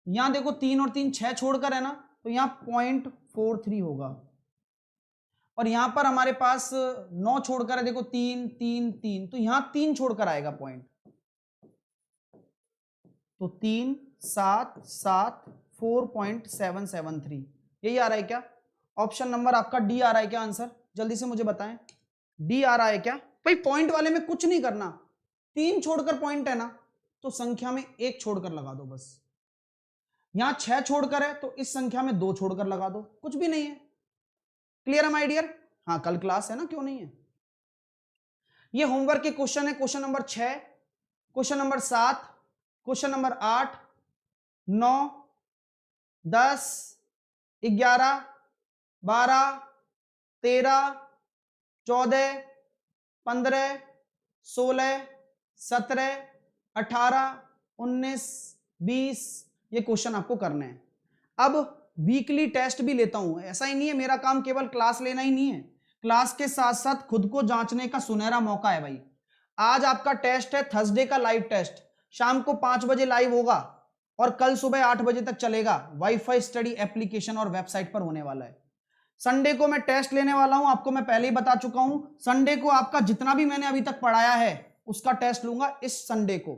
यहां देखो 3 और 3 6 छोड़कर है ना, तो यहां 0.43 होगा। और यहां पर हमारे पास 9 छोड़कर है, देखो 3 3 3, तो यहां 3 छोड़कर आएगा पॉइंट, तो 3 7 7 4.773 यही आ रहा है क्या? ऑप्शन नंबर आपका डी आ रहा है क्या आंसर? जल्दी से मुझे बताएं, डी आ रहा है क्या भाई? पॉइंट वाले में कुछ नहीं करना, 3 छोड़कर पॉइंट है ना, तो संख्या में 1 छोड़कर लगा दो बस। यहां 6 छोड़कर है तो इस संख्या में 2 छोड़कर लगा दो, कुछ भी नहीं है। क्लियर है माय डियर? हाँ, कल क्लास है ना, क्यों नहीं है? ये होमवर्क के क्वेश्चन है, question number 6, question number 7, question number 8, 9, 10, 11, 12, 13, 14, 15, 16, 17, 18, 19, 20 ये क्वेश्चन आपको करने हैं। अब वीकली टेस्ट भी लेता हूं, ऐसा ही नहीं है मेरा काम केवल क्लास लेना ही नहीं है, क्लास के साथ साथ खुद को जांचने का सुनहरा मौका है भाई। आज आपका टेस्ट है थर्सडे का लाइव टेस्ट, शाम को 5 बजे लाइव होगा और कल सुबह 8 बजे तक चलेगा। वाईफाई स्टडी एप्लीकेशन और वेबसाइट पर होने वाला है। संडे को मैं टेस्ट लेने वाला हूं, आपको मैं पहले ही बता चुका हूं। संडे को आपका जितना भी मैंने अभी तक पढ़ाया है उसका टेस्ट लूंगा इस संडे को।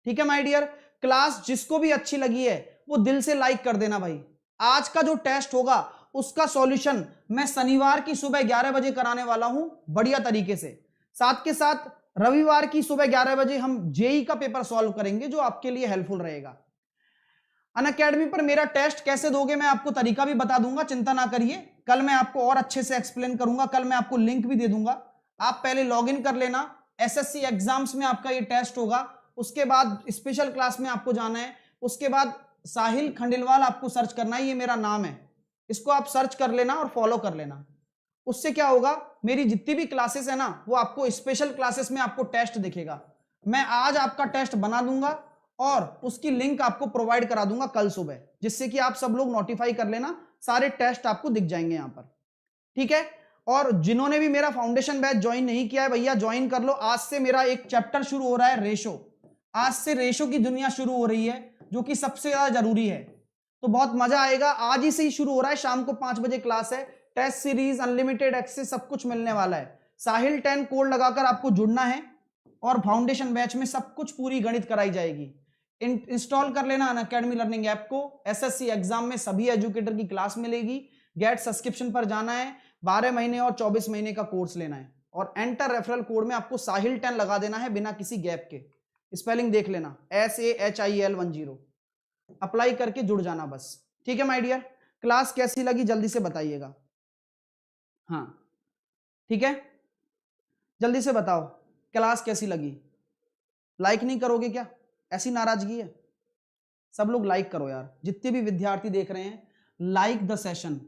ठीक है माय डियर? क्लास जिसको भी अच्छी लगी है वो दिल से लाइक कर देना भाई। आज का जो टेस्ट होगा उसका सॉल्यूशन मैं शनिवार की सुबह 11 बजे कराने वाला हूं बढ़िया तरीके से। साथ के साथ रविवार की सुबह 11 बजे हम जेई का पेपर सॉल्व करेंगे जो आपके लिए हेल्पफुल रहेगा। अनअकैडमी पर मेरा टेस्ट कैसे दोगे मैं आपको तरीका भी बता दूंगा, चिंता ना करिए। कल मैं आपको और अच्छे से एक्सप्लेन करूंगा, कल मैं आपको लिंक भी दे दूंगा, आप पहले लॉग इन कर लेना। एसएससी एग्जाम्स में आपका ये टेस्ट होगा, उसके बाद स्पेशल क्लास में आपको जाना है, उसके बाद साहिल खंडेलवाल आपको सर्च करना है, ये मेरा नाम है, इसको आप सर्च कर लेना और फॉलो कर लेना। उससे क्या होगा, मेरी जितनी भी क्लासेस है ना वो आपको स्पेशल क्लासेस में आपको टेस्ट दिखेगा। मैं आज आपका टेस्ट बना दूंगा और उसकी लिंक आपको प्रोवाइड करा दूंगा कल सुबह, जिससे कि आप सब लोग नोटिफाई कर लेना, सारे टेस्ट आपको दिख जाएंगे यहां पर। ठीक है? और जिन्होंने भी मेरा फाउंडेशन बैच ज्वाइन नहीं किया है भैया ज्वाइन कर लो। आज से मेरा एक चैप्टर शुरू हो रहा है, रेशो। आज से रेशो की दुनिया शुरू हो रही है जो कि सबसे ज्यादा जरूरी है, तो बहुत मजा आएगा। आज ही से ही शुरू हो रहा है, शाम को 5 बजे क्लास है। टेस्ट सीरीज, अनलिमिटेड एक्सेस सब कुछ मिलने वाला है। साहिल 10 कोड लगाकर आपको जुड़ना है और फाउंडेशन बैच में सब कुछ पूरी गणित कराई जाएगी। इंस्टॉल कर लेना अनअकैडमी लर्निंग ऐप को। एसएससी एग्जाम में सभी एजुकेटर की क्लास मिलेगी। गेट सब्सक्रिप्शन पर जाना है, 12 महीने और 24 महीने का कोर्स लेना है और एंटर रेफरल कोड में आपको साहिल 10 लगा देना है बिना किसी गैप के। स्पेलिंग देख लेना, SAHIL10। अप्लाई करके जुड़ जाना बस। ठीक है माय डियर? क्लास कैसी लगी जल्दी से बताइएगा। हाँ ठीक है, जल्दी से बताओ क्लास कैसी लगी। लाइक नहीं करोगे क्या? ऐसी नाराजगी है? सब लोग लाइक करो यार, जितने भी विद्यार्थी देख रहे हैं, लाइक द सेशन।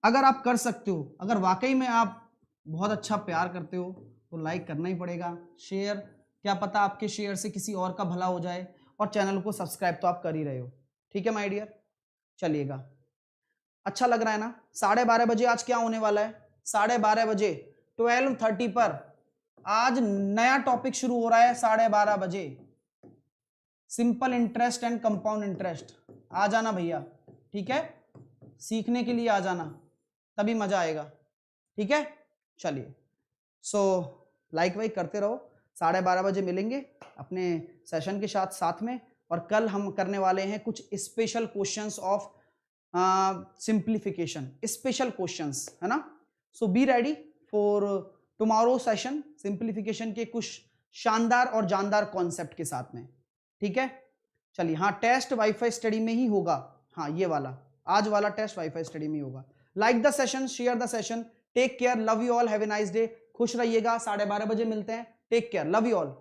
अगर आप कर सकते हो, अगर वाकई में आप बहुत अच्छा प्यार करते हो तो लाइक करना ही पड़ेगा। शेयर, क्या पता आपके शेयर से किसी और का भला हो जाए। और चैनल को सब्सक्राइब तो आप कर ही रहे हो। ठीक है माय डियर? चलिएगा, अच्छा लग रहा है ना? 12:30 बजे आज क्या होने वाला है? 12:30 बजे 12:30 पर आज नया टॉपिक शुरू हो रहा है। 12:30 बजे simple interest and compound interest. आ जाना भैया, ठीक है? सीखने के लिए आ जाना, तभी मजा आएगा। ठीक है? चलिए, सो लाइक वाइक करते रहो। 12:30 बजे मिलेंगे अपने सेशन के साथ में। और कल हम करने वाले हैं कुछ special questions of simplification, special questions, है ना? So be ready for tomorrow session, simplification के कुछ शानदार और जानदार कॉन्सेप्ट के साथ में। ठीक है? चलिए, हाँ टेस्ट वाईफाई स्टडी में ही होगा। हाँ ये वाला, आज वाला टेस्ट वाईफाई स्टडी में ही होगा। Like the session, share the session, take care, love you all, have a nice day. खुश रहिएगा, 12:30 बजे मिलते हैं। Take care, love you all.